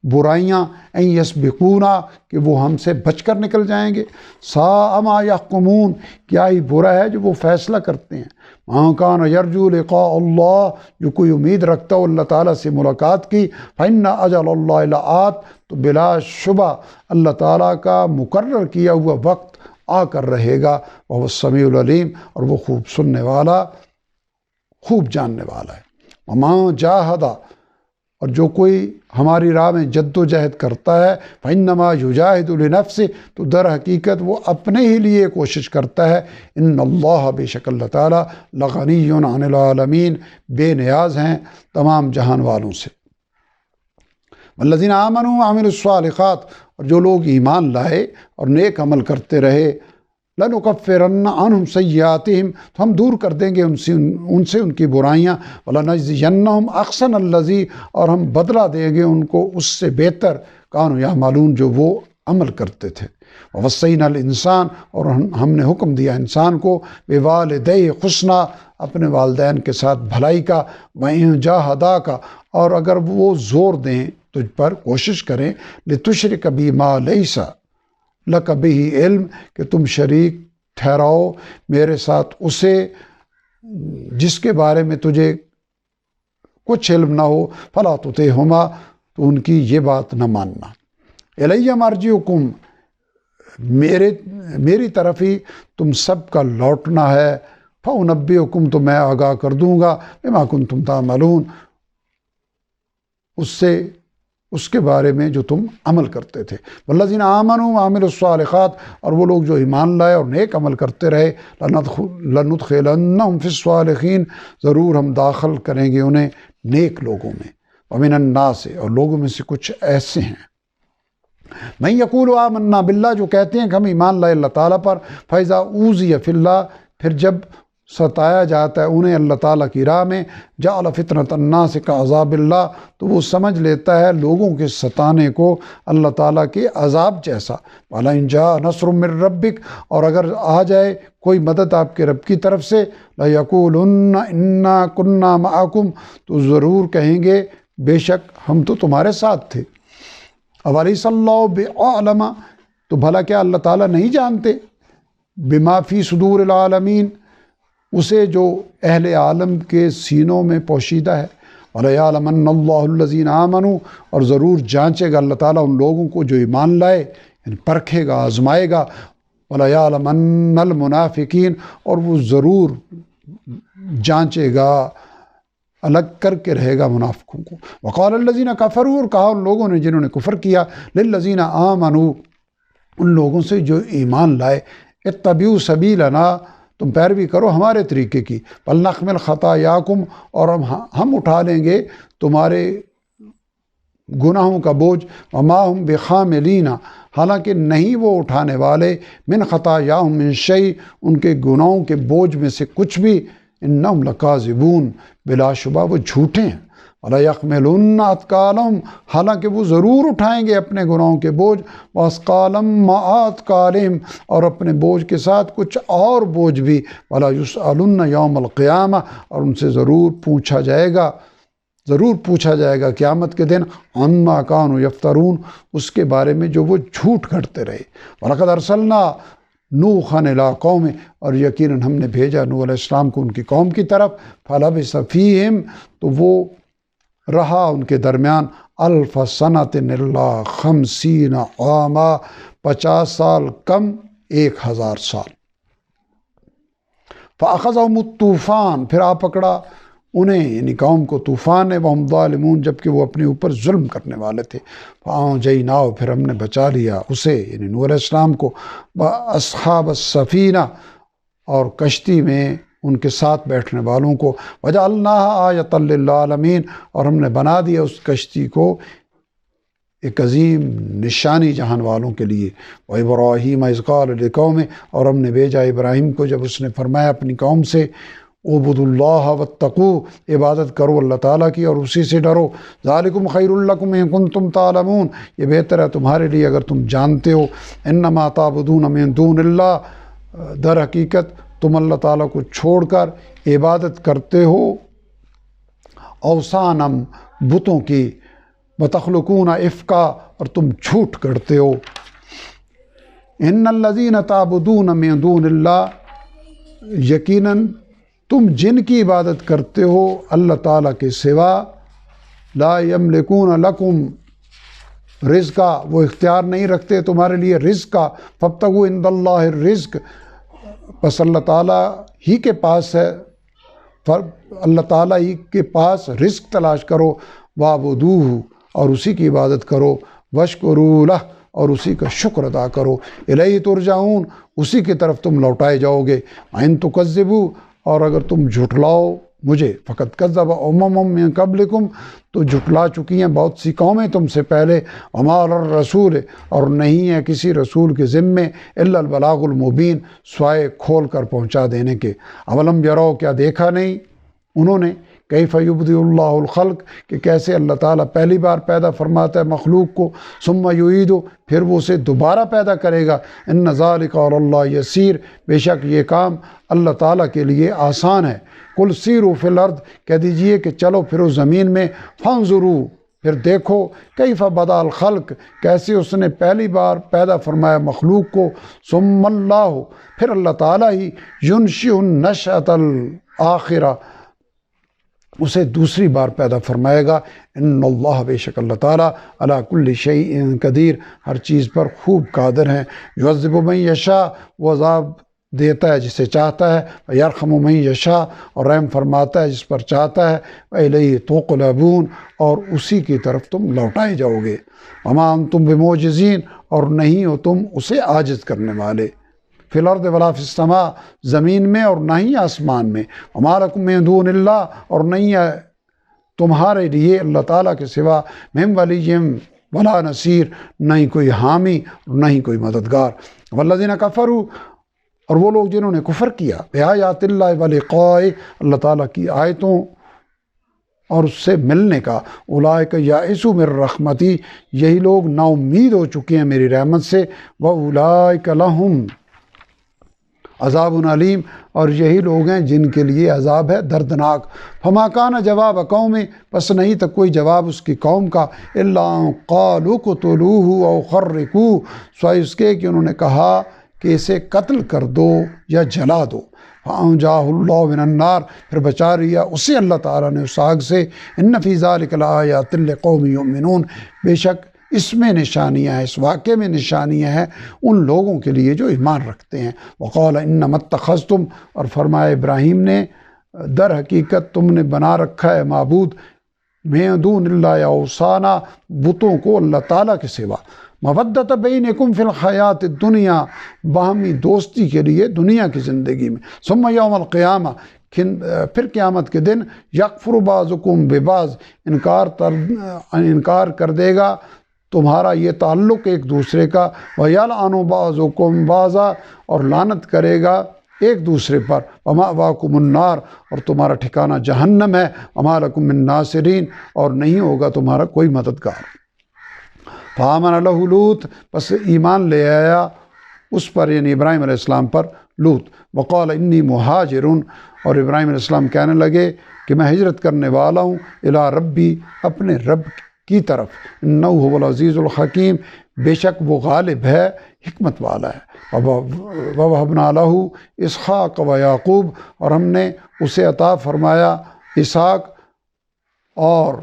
برائیاں، ان یسبقونا، کہ وہ ہم سے بچ کر نکل جائیں گے۔ ساء ما یحکمون، کیا ہی برا ہے جو وہ فیصلہ کرتے ہیں۔ ما کان یرجو لقاء اللہ، جو کوئی امید رکھتا ہو اللہ تعالیٰ سے ملاقات کی، فإن اجل اللہ لآت، تو بلا شبہ اللہ تعالیٰ کا مقرر کیا ہوا وقت آ کر رہے گا۔ وہ السمیع العلیم، اور وہ خوب سننے والا، خوب جاننے والا ہے۔ وما جاہدہ، اور جو کوئی ہماری راہ میں جد و جہد کرتا ہے، فإنما یجاہد لنفسہ، تو در حقیقت وہ اپنے ہی لیے کوشش کرتا ہے۔ ان اللہ، بے شک اللہ تعالیٰ، لغنی عن العالمین، بے نیاز ہیں تمام جہان والوں سے۔ والذین آمنوا وعملوا الصالحات، اور جو لوگ ایمان لائے اور نیک عمل کرتے رہے، لنکفرن عنہم سیئاتہم، تو ہم دور کر دیں گے ان سے ان کی برائیاں۔ ولنجزینہم احسن الذی، اور ہم بدلہ دیں گے ان کو اس سے بہتر، کانوا یعملون، جو وہ عمل کرتے تھے۔ ووصینا الانسان، اور ہم نے حکم دیا انسان کو، بوالدیہ حسنا، اپنے والدین کے ساتھ بھلائی کا، وَإِن جَاهَدَاكَ، اور اگر وہ زور دیں تجھ پر، کوشش کریں، لِتُشْرِكَ بِي مَا لَيْسَ لَكَ بِهِ علم، کہ تم شریک ٹھہراؤ میرے ساتھ اسے جس کے بارے میں تجھے کچھ علم نہ ہو، فَلَا تُطِعْهُمَا، تو ان کی یہ بات نہ ماننا۔ اِلَيَّ مَرْجِعُكُمْ، میری طرف ہی تم سب کا لوٹنا ہے۔ فَأُنَبِّئُكُمْ، تو میں آگاہ کر دوں گا، بِمَا كُنتُمْ تَعْمَلُونَ، اس کے بارے میں جو تم عمل کرتے تھے۔ والذین آمنوا وعملوا الصالحات، اور وہ لوگ جو ایمان لائے اور نیک عمل کرتے رہے، لندخلنہم فی الصالحین، ضرور ہم داخل کریں گے انہیں نیک لوگوں میں۔ ومن الناس، اور لوگوں میں سے کچھ ایسے ہیں، من یقول آمنا باللہ، جو کہتے ہیں کہ ہم ایمان لائے اللہ تعالیٰ پر، فاذا اوذی فی اللہ، پھر جب ستایا جاتا ہے انہیں اللہ تعالیٰ کی راہ میں، جعل فتنۃ الناس کعذاب اللہ، تو وہ سمجھ لیتا ہے لوگوں کے ستانے کو اللہ تعالیٰ کے عذاب جیسا۔ وَلَئِن جَاءَ نَصْرٌ مِّن رَّبِّكَ، اور اگر آ جائے کوئی مدد آپ کے رب کی طرف سے، لَيَقُولُنَّ إِنَّا كُنَّا مَعَكُمْ، تو ضرور کہیں گے بے شک ہم تو تمہارے ساتھ تھے۔ أَوَلَيْسَ اللَّهُ بِأَعْلَمَ، تو بھلا کیا اللہ تعالیٰ نہیں جانتے، بِمَا فِي صُدُورِ الْعَالَمِينَ، اسے جو اہل عالم کے سینوں میں پوشیدہ ہے۔ وَلَيَعْلَمَنَّ اللَّهُ الَّذِينَ آمَنُوا، اور ضرور جانچے گا اللہ تعالیٰ ان لوگوں کو جو ایمان لائے، یعنی پرکھے گا، آزمائے گا۔ وَلَيَعْلَمَنَّ الْمُنَافِقِينَ، اور وہ ضرور جانچے گا، الگ کر کے رہے گا منافقوں کو۔ وقال الذین کفروا، اور کہا ان لوگوں نے جنہوں نے کفر کیا، للذین آمنوا، ان لوگوں سے جو ایمان لائے، اتبعوا سبیلنا، تم پیروی کرو ہمارے طریقے کی، ولنحمل خطایاکم، اور ہم اٹھا لیں گے تمہارے گناہوں کا بوجھ، وما ہم بحاملین، حالانکہ نہیں وہ اٹھانے والے، من خطایاہم من شیء، ان کے گناہوں کے بوجھ میں سے کچھ بھی، انہم لکاذبون، بلا شبہ وہ جھوٹے ہیں، وَلَيَحْمِلُنَّ أَثْقَالَهُمْ، حالانکہ وہ ضرور اٹھائیں گے اپنے گناہوں کے بوجھ، وَأَثْقَالًا مَعَ أَثْقَالِهِمْ، اور اپنے بوجھ کے ساتھ کچھ اور بوجھ بھی، وَلَيُسْأَلُنَّ يَوْمَ الْقِيَامَةِ، اور ان سے ضرور پوچھا جائے گا قیامت کے دن، عَمَّا كَانُوا يَفْتَرُونَ، اس کے بارے میں جو وہ جھوٹ گھڑتے رہے۔ وَلَقَدْ أَرْسَلْنَا نوحًا إِلَىٰ قَوْمِهِ، اور یقیناً ہم نے بھیجا نوح علیہ السلام کو ان کی قوم کی طرف، فَلَبِثَ فِيهِمْ، تو وہ رہا ان کے درمیان، الف سنۃ الا 50 عاما، 50 سال کم 1000 سال۔ فأخذهم الطوفان، پھر آ پکڑا انہیں یعنی قوم کو طوفان نے، وہم ظالمون، جبکہ وہ اپنے اوپر ظلم کرنے والے تھے، فأنجیناہ، پھر ہم نے بچا لیا اسے یعنی نوح علیہ السلام کو، وأصحاب السفینہ، اور کشتی میں ان کے ساتھ بیٹھنے والوں کو، وجعلناها آیۃ للعالمین، اور ہم نے بنا دیا اس کشتی کو ایک عظیم نشانی جہان والوں کے لیے، وإبراہیم اذ قال لقومہ، اور ہم نے بھیجا ابراہیم کو جب اس نے فرمایا اپنی قوم سے، اعبدوا اللہ واتقوا، عبادت کرو اللہ تعالیٰ کی اور اسی سے ڈرو، ذالکم خیر لکم ان کنتم تعلمون، یہ بہتر ہے تمہارے لیے اگر تم جانتے ہو، انما تعبدون من دون اللہ، در حقیقت تم اللہ تعالیٰ کو چھوڑ کر عبادت کرتے ہو اوثانم، بتوں کی، وتخلقون افکا، اور تم جھوٹ کرتے ہو، ان الذین تعبدون من دون اللہ، یقیناً تم جن کی عبادت کرتے ہو اللہ تعالیٰ کے سوا، لا یملکون لکم رزقا، وہ اختیار نہیں رکھتے تمہارے لیے رزق کا، فابتغوا عند اللہ الرزق، بس اللہ تعالیٰ ہی کے پاس ہے، اللہ تعالیٰ ہی کے پاس رزق تلاش کرو، وَاعْبُدُوهُ، اور اسی کی عبادت کرو، وَاشْكُرُوا لَهُ، اور اسی کا شکر ادا کرو، الیہ ترجعون، اسی کی طرف تم لوٹائے جاؤ گے، وَإِن تُكَذِّبُوا، اور اگر تم جھٹلاؤ مجھے، فقط کذب امم من قبلکم، تو جھٹلا چکی ہیں بہت سی قومیں تم سے پہلے، وما علی الرسول، اور نہیں ہے کسی رسول کے ذمے، الا البلاغ المبین، سوائے کھول کر پہنچا دینے کے، اولم یرو، کیا دیکھا نہیں انہوں نے، کیف یبدئ اللہ الخلق، کہ کیسے اللہ تعالیٰ پہلی بار پیدا فرماتا ہے مخلوق کو، ثم یعیدہ، پھر وہ اسے دوبارہ پیدا کرے گا، ان ذلک علی اللہ یسیر، بے شک یہ کام اللہ تعالیٰ کے لیے آسان ہے، قل سیروا فی الارض، کہہ دیجئے کہ چلو پھرو زمین میں، فانظروا، پھر دیکھو، کیف بدا الخلق، کیسے اس نے پہلی بار پیدا فرمایا مخلوق کو، ثم اللہ، پھر اللہ تعالیٰ ہی، ینشئ النشأۃ الآخرہ، اسے دوسری بار پیدا فرمائے گا، ان اللہ، بے شک اللہ تعالیٰ، علی کل شیء قدیر، ہر چیز پر خوب قادر ہیں، یعذب من یشاء، وہ عذاب دیتا ہے جسے چاہتا ہے، یرحم من یشاء، اور رحم فرماتا ہے جس پر چاہتا ہے، الیہ تقلبون، اور اسی کی طرف تم لوٹائے جاؤ گے، وما انتم بمعجزین، اور نہیں ہو تم اسے عاجز کرنے والے، فی الارض ولا فی السماء، زمین میں اور نہ ہی آسمان میں، وما لکم من دون اللہ، اور نہیں ہے تمہارے لیے اللہ تعالیٰ کے سوا، من ولی ولا نصیر، نہ ہی کوئی حامی نہ ہی کوئی مددگار، والذین کفروا، اور وہ لوگ جنہوں نے کفر کیا، بآیات اللہ ولقائہ، اللہ تعالیٰ کی آیتوں اور اس سے ملنے کا، اولئک یئسوا من رحمتی، یہی لوگ نا امید ہو چکے ہیں میری رحمت سے، واولئک لہم عذاب علیم، اور یہی لوگ ہیں جن کے لیے عذاب ہے دردناک، فما کان جواب قوم، پس نہیں تک کوئی جواب اس کی قوم کا، الا ان قالوا اقتلوہ او حرقوہ، سوائے اس کے کہ انہوں نے کہا کہ اسے قتل کر دو یا جلا دو، فانجاہ اللہ من النار، پھر بچا لیا اسے اللہ تعالیٰ نے اس آگ سے، ان فی ذلک لآیات لقوم یؤمنون، بے شک اس میں نشانیاں ہیں، اس واقعے میں نشانیاں ہیں ان لوگوں کے لیے جو ایمان رکھتے ہیں، وقال انما اتخذتم، اور فرمایا ابراہیم نے در حقیقت تم نے بنا رکھا ہے معبود من دون اللہ یا اوثانا بتوں کو اللہ تعالیٰ کے سوا مودت بینکم فی الحیات الدنیا باہمی دوستی کے لیے دنیا کی زندگی میں ثم یوم القیامہ پھر قیامت کے دن یکفر بعضکم ببعض انکار کر دے گا تمہارا یہ تعلق ایک دوسرے کا وَيَلْعَنُ بَعْضُكُمْ بَعْضًا اور لعنت کرے گا ایک دوسرے پر وَمَأْوَاكُمُ النَّارُ اور تمہارا ٹھکانہ جہنم ہے وَمَا لَكُم مِّن نَاصِرِينَ اور نہیں ہوگا تمہارا کوئی مددگار فَآمَنَ لَهُ لوط پس ایمان لے آیا اس پر یعنی ابراہیم علیہ السلام پر لوط وقال انی مہاجر اور ابراہیم علیہ السلام کہنے لگے کہ میں ہجرت کرنے والا ہوں الی ربی اپنے رب کی طرف انہ هو العزیز الحکیم بے شک وہ غالب ہے حکمت والا ہے ووہبنا لہ اسحاق و یعقوب اور ہم نے اسے عطا فرمایا اسحاق اور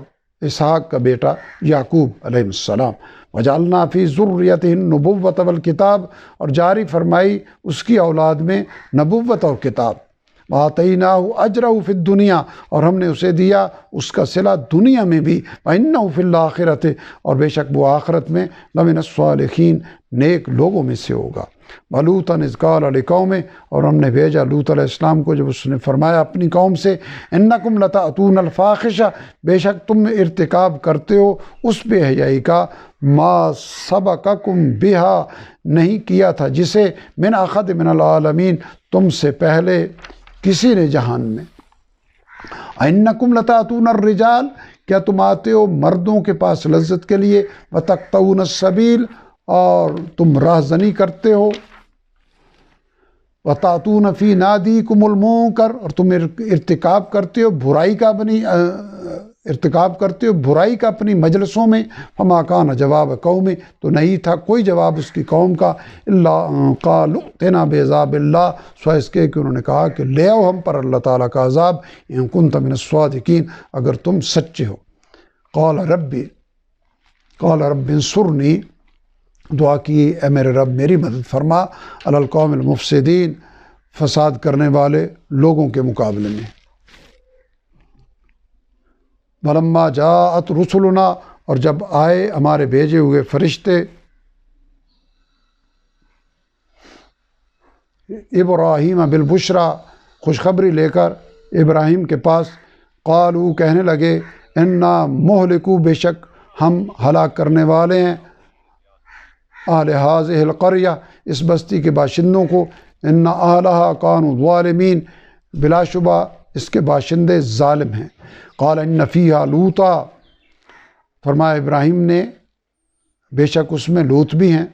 اسحاق کا بیٹا یعقوب علیہ السلام وجعلنا فی ذریتہ النبوۃ والکتاب اور جاری فرمائی اس کی اولاد میں نبوت اور کتاب وآتیناہ اجرہ فی الدنیا اور ہم نے اسے دیا اس کا صلہ دنیا میں بھی وانہ فی الآخرۃ اور بے شک وہ آخرت میں لمن الصالحین نیک لوگوں میں سے ہوگا ولوطا اذ قال لقومہ اور ہم نے بھیجا لوط علیہ السلام کو جب اس نے فرمایا اپنی قوم سے انکم لتأتون الفاحشہ بے شک تم ارتکاب کرتے ہو اس بے حیائی کا ما سبقکم بہا نہیں کیا تھا جسے من احد من العالمین تم سے پہلے کسی نے جہان میں انکم لتأتون الرجال کیا تم آتے ہو مردوں کے پاس لذت کے لیے وتقطعون السبیل اور تم راہزنی کرتے ہو وتأتون فی نادیکم المنکر اور تم ارتکاب کرتے ہو برائی کا اپنی مجلسوں میں فما کان جواب قوم تو نہیں تھا کوئی جواب اس کی قوم کا الا قالوا ائتنا بعذاب اللہ سوائے اس کے کہ انہوں نے کہا کہ لے آؤ ہم پر اللہ تعالیٰ کا عذاب ان کنت من الصادقین اگر تم سچے ہو قال رب انصرنی دعا کی اے میرے رب میری مدد فرما علی القوم المفسدین فساد کرنے والے لوگوں کے مقابلے میں ولما جاءت رسلنا اور جب آئے ہمارے بھیجے ہوئے فرشتے ابراہیم بالبشرا خوشخبری لے کر ابراہیم کے پاس قالوا کہنے لگے انا مہلکو بے شک ہم ہلاک کرنے والے ہیں اہل هذه القریہ اس بستی کے باشندوں کو ان اہلہا کانوا ظالمین بلا شبہ اس کے باشندے ظالم ہیں قال ان فیہا لوطا فرمایا ابراہیم نے بے شک اس میں لوط بھی ہیں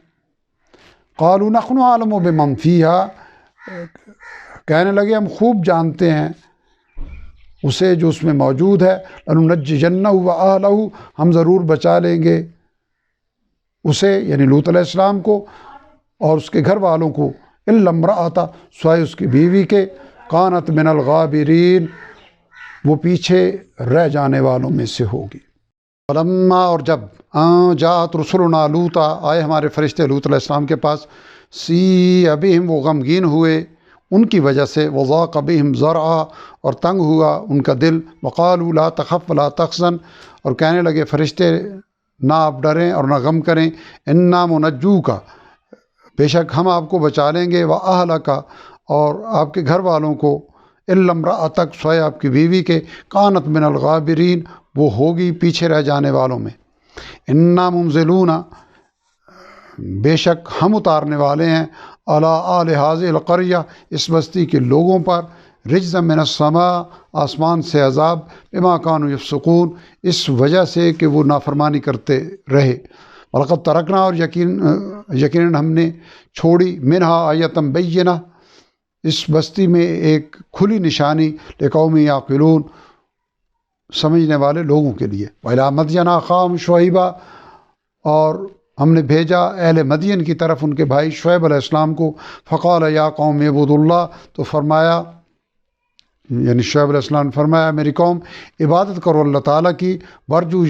قالوا نحن اعلم بمن فیہا کہنے لگے ہم خوب جانتے ہیں اسے جو اس میں موجود ہے لننجینہ واہلہ ہم ضرور بچا لیں گے اسے یعنی لوط علیہ السلام کو اور اس کے گھر والوں کو الا امرأۃ سوائے اس کی بیوی کے کانت من الغابرین وہ پیچھے رہ جانے والوں میں سے ہوگی فلما اور جب جاءت رسلنا لوطا آئے ہمارے فرشتے لوط علیہ السلام کے پاس سی بہم وہ غمگین ہوئے ان کی وجہ سے وضاق بہم ذرعا اور تنگ ہوا ان کا دل وقالوا لا تخف ولا تحزن اور کہنے لگے فرشتے نہ آپ ڈریں اور نہ غم کریں انا منجوک بے شک ہم آپ کو بچا لیں گے واہلک اور آپ کے گھر والوں کو الا امرأتک سوائے آپ کی بیوی کے کانت من الغابرین وہ ہوگی پیچھے رہ جانے والوں میں انا منزلون بے شک ہم اتارنے والے ہیں علی آل هذه القریہ اس بستی کے لوگوں پر رجزا من السماء آسمان سے عذاب بما کانوا یفسقون اس وجہ سے کہ وہ نافرمانی کرتے رہے ولقد ترکنا اور یقیناً ہم نے چھوڑی منہا آیۃ بینہ اس بستی میں ایک کھلی نشانی لقوم یعقلون سمجھنے والے لوگوں کے لیے وإلی مدین اخاہم شعیبا اور ہم نے بھیجا اہل مدین کی طرف ان کے بھائی شعیب علیہ السلام کو فقال یا قوم اعبدوا اللہ تو فرمایا یعنی شعیب علیہ السلام نے فرمایا میری قوم عبادت کرو اللہ تعالیٰ کی ورجو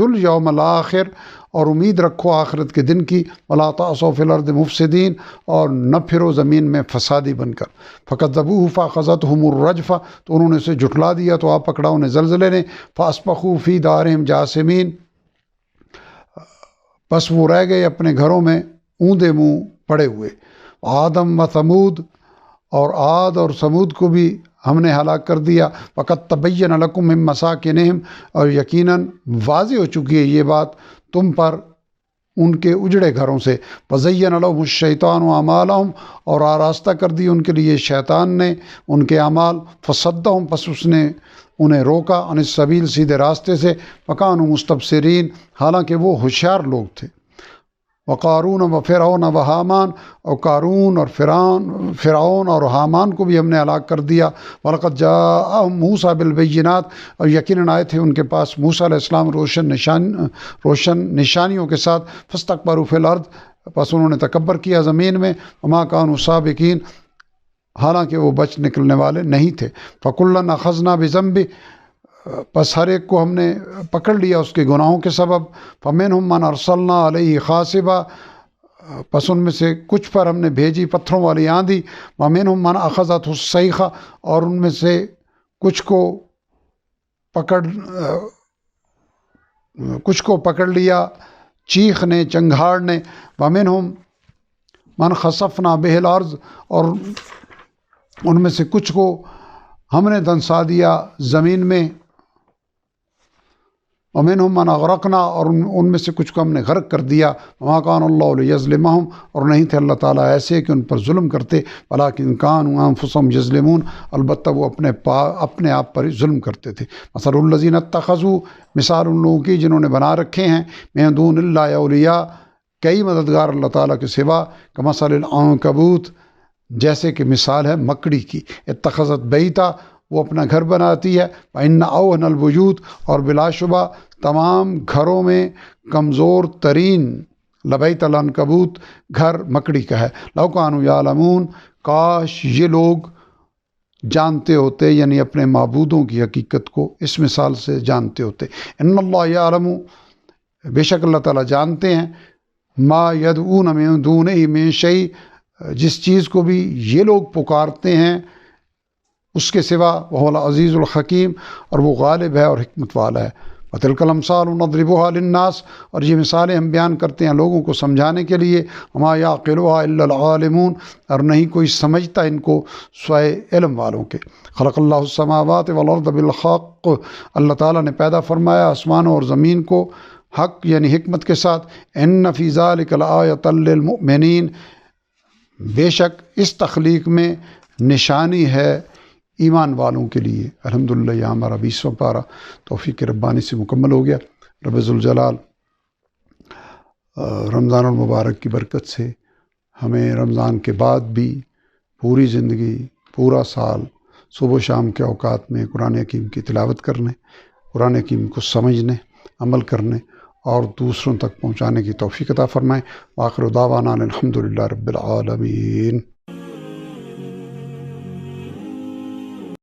الیوم الآخر اور امید رکھو آخرت کے دن کی، ولا تعصوا فی الارض مفسدین، اور نہ پھرو زمین میں فسادی بن کر، فکذبوہ فاخذتہم الرجفہ، تو انہوں نے اسے جھٹلا دیا تو آ پکڑا انہیں زلزلے نے، فاصبحوا فی دارہم جاثمین، بس وہ رہ گئے اپنے گھروں میں اوندے منہ پڑے ہوئے۔ آدم و ثمود، اور عاد اور سمود کو بھی ہم نے ہلاک کر دیا۔ وقد تبین لکم من مساکنہم، اور یقیناً واضح ہو چکی ہے یہ بات تم پر ان کے اجڑے گھروں سے۔ وزین لہم الشیطان اعمالہم، اور آراستہ کر دی ان کے لیے شیطان نے ان کے اعمال، فصدہم، پس اس نے انہیں روکا، عن السبیل، سیدھے راستے سے، وکانوا مستبصرین، حالانکہ وہ ہوشیار لوگ تھے۔ وقارون و فرعون و حامان، اور قارون اور فرعون اور حامان کو بھی ہم نے ہلاک کر دیا۔ وَلَقَدْ جَاءَهُم مُوسَىٰ بِالْبَيِّنَاتِ، اور یقیناً آئے تھے ان کے پاس موسیٰ علیہ السلام روشن نشانیوں کے ساتھ، فَاسْتَكْبَرُوا فِي الْأَرْضِ، پس انہوں نے تکبر کیا زمین میں، وَمَا كَانُوا سَابِقِينَ، حالانکہ وہ بچ نکلنے والے نہیں تھے۔ فَكُلًّا أَخَذْنَا بِذَنبِهِ، پس ہر ایک کو ہم نے پکڑ لیا اس کے گناہوں کے سبب۔ فَمِنْهُم مَّنْ أَرْسَلْنَا عَلَيْهِ حَاصِبًا، پس ان میں سے کچھ پر ہم نے بھیجی پتھروں والی آندھی۔ وَمِنْهُم مَّنْ أَخَذَتْهُ الصَّيْحَةُ، اور ان میں سے کچھ کو پکڑ لیا چیخ نے، چنگھاڑ نے۔ وَمِنْهُم مَّنْ خَسَفْنَا بِهِ الْأَرْضَ، اور ان میں سے کچھ کو ہم نے دنسا دیا زمین میں۔ وَمِنْهُم مَّنْ أَغْرَقْنَا، اور ان میں سے کچھ کو ہم نے غرق کر دیا۔ وَمَا كَانَ اللَّهُ لِيَظْلِمَهُمْ، اور نہیں تھے اللہ تعالیٰ ایسے کہ ان پر ظلم کرتے، وَلَٰكِن كَانُوا أَنفُسَهُمْ يَظْلِمُونَ، البتہ وہ اپنے آپ پر ظلم کرتے تھے۔ مَثَلُ الَّذِينَ اتَّخَذُوا، مثال ان لوگوں کی جنہوں نے بنا رکھے ہیں مِن دُونِ اللَّهِ اولیاء، کئی مددگار اللہ تعالیٰ کے سوا، كَمَثَلِ الْعَنكَبُوتِ، جیسے کہ مثال ہے مکڑی کی، اتخذت بیتا، وہ اپنا گھر بناتی ہے، وَإِنَّ أَوْهَنَ الْبُيُوتِ، اور بلا شبہ تمام گھروں میں کمزور ترین، لبیت العنکبوت، گھر مکڑی کا ہے۔ لَوْ كَانُوا يَعْلَمُونَ، کاش یہ لوگ جانتے ہوتے، یعنی اپنے معبودوں کی حقیقت کو اس مثال سے جانتے ہوتے۔ ان اللہ یعلم، بے شک اللہ تعالیٰ جانتے ہیں، ما یدعون من دونہ من شیء، جس چیز کو بھی یہ لوگ پکارتے ہیں اس کے سوا، وہو العزیز الحکیم، اور وہ غالب ہے اور حکمت والا ہے۔ وَتِلْكَ الْأَمْثَالُ نَضْرِبُهَا لِلنَّاسِ، اور یہ مثالیں ہم بیان کرتے ہیں لوگوں کو سمجھانے کے لیے۔ وَمَا يَعْقِلُهَا إِلَّا الْعَالِمُونَ، اور نہیں کوئی سمجھتا ان کو سوائے علم والوں کے۔ خلق اللہ السماوات والارض بالحق، اللہ تعالیٰ نے پیدا فرمایا آسمانوں اور زمین کو حق یعنی حکمت کے ساتھ۔ ان فی ذلک لآیۃ للمؤمنین، بے شک اس تخلیق میں نشانی ہے ایمان والوں کے لیے۔ الحمدللہ یہ ہمارا 20واں پارہ توفیق ربانی سے مکمل ہو گیا۔ رب ذوالجلال رمضان المبارک کی برکت سے ہمیں رمضان کے بعد بھی پوری زندگی، پورا سال، صبح و شام کے اوقات میں قرآن حکیم کی تلاوت کرنے، قرآن حکیم کو سمجھنے، عمل کرنے اور دوسروں تک پہنچانے کی توفیق عطا فرمائے۔ وآخر دعوانا الحمدللہ رب العالمین۔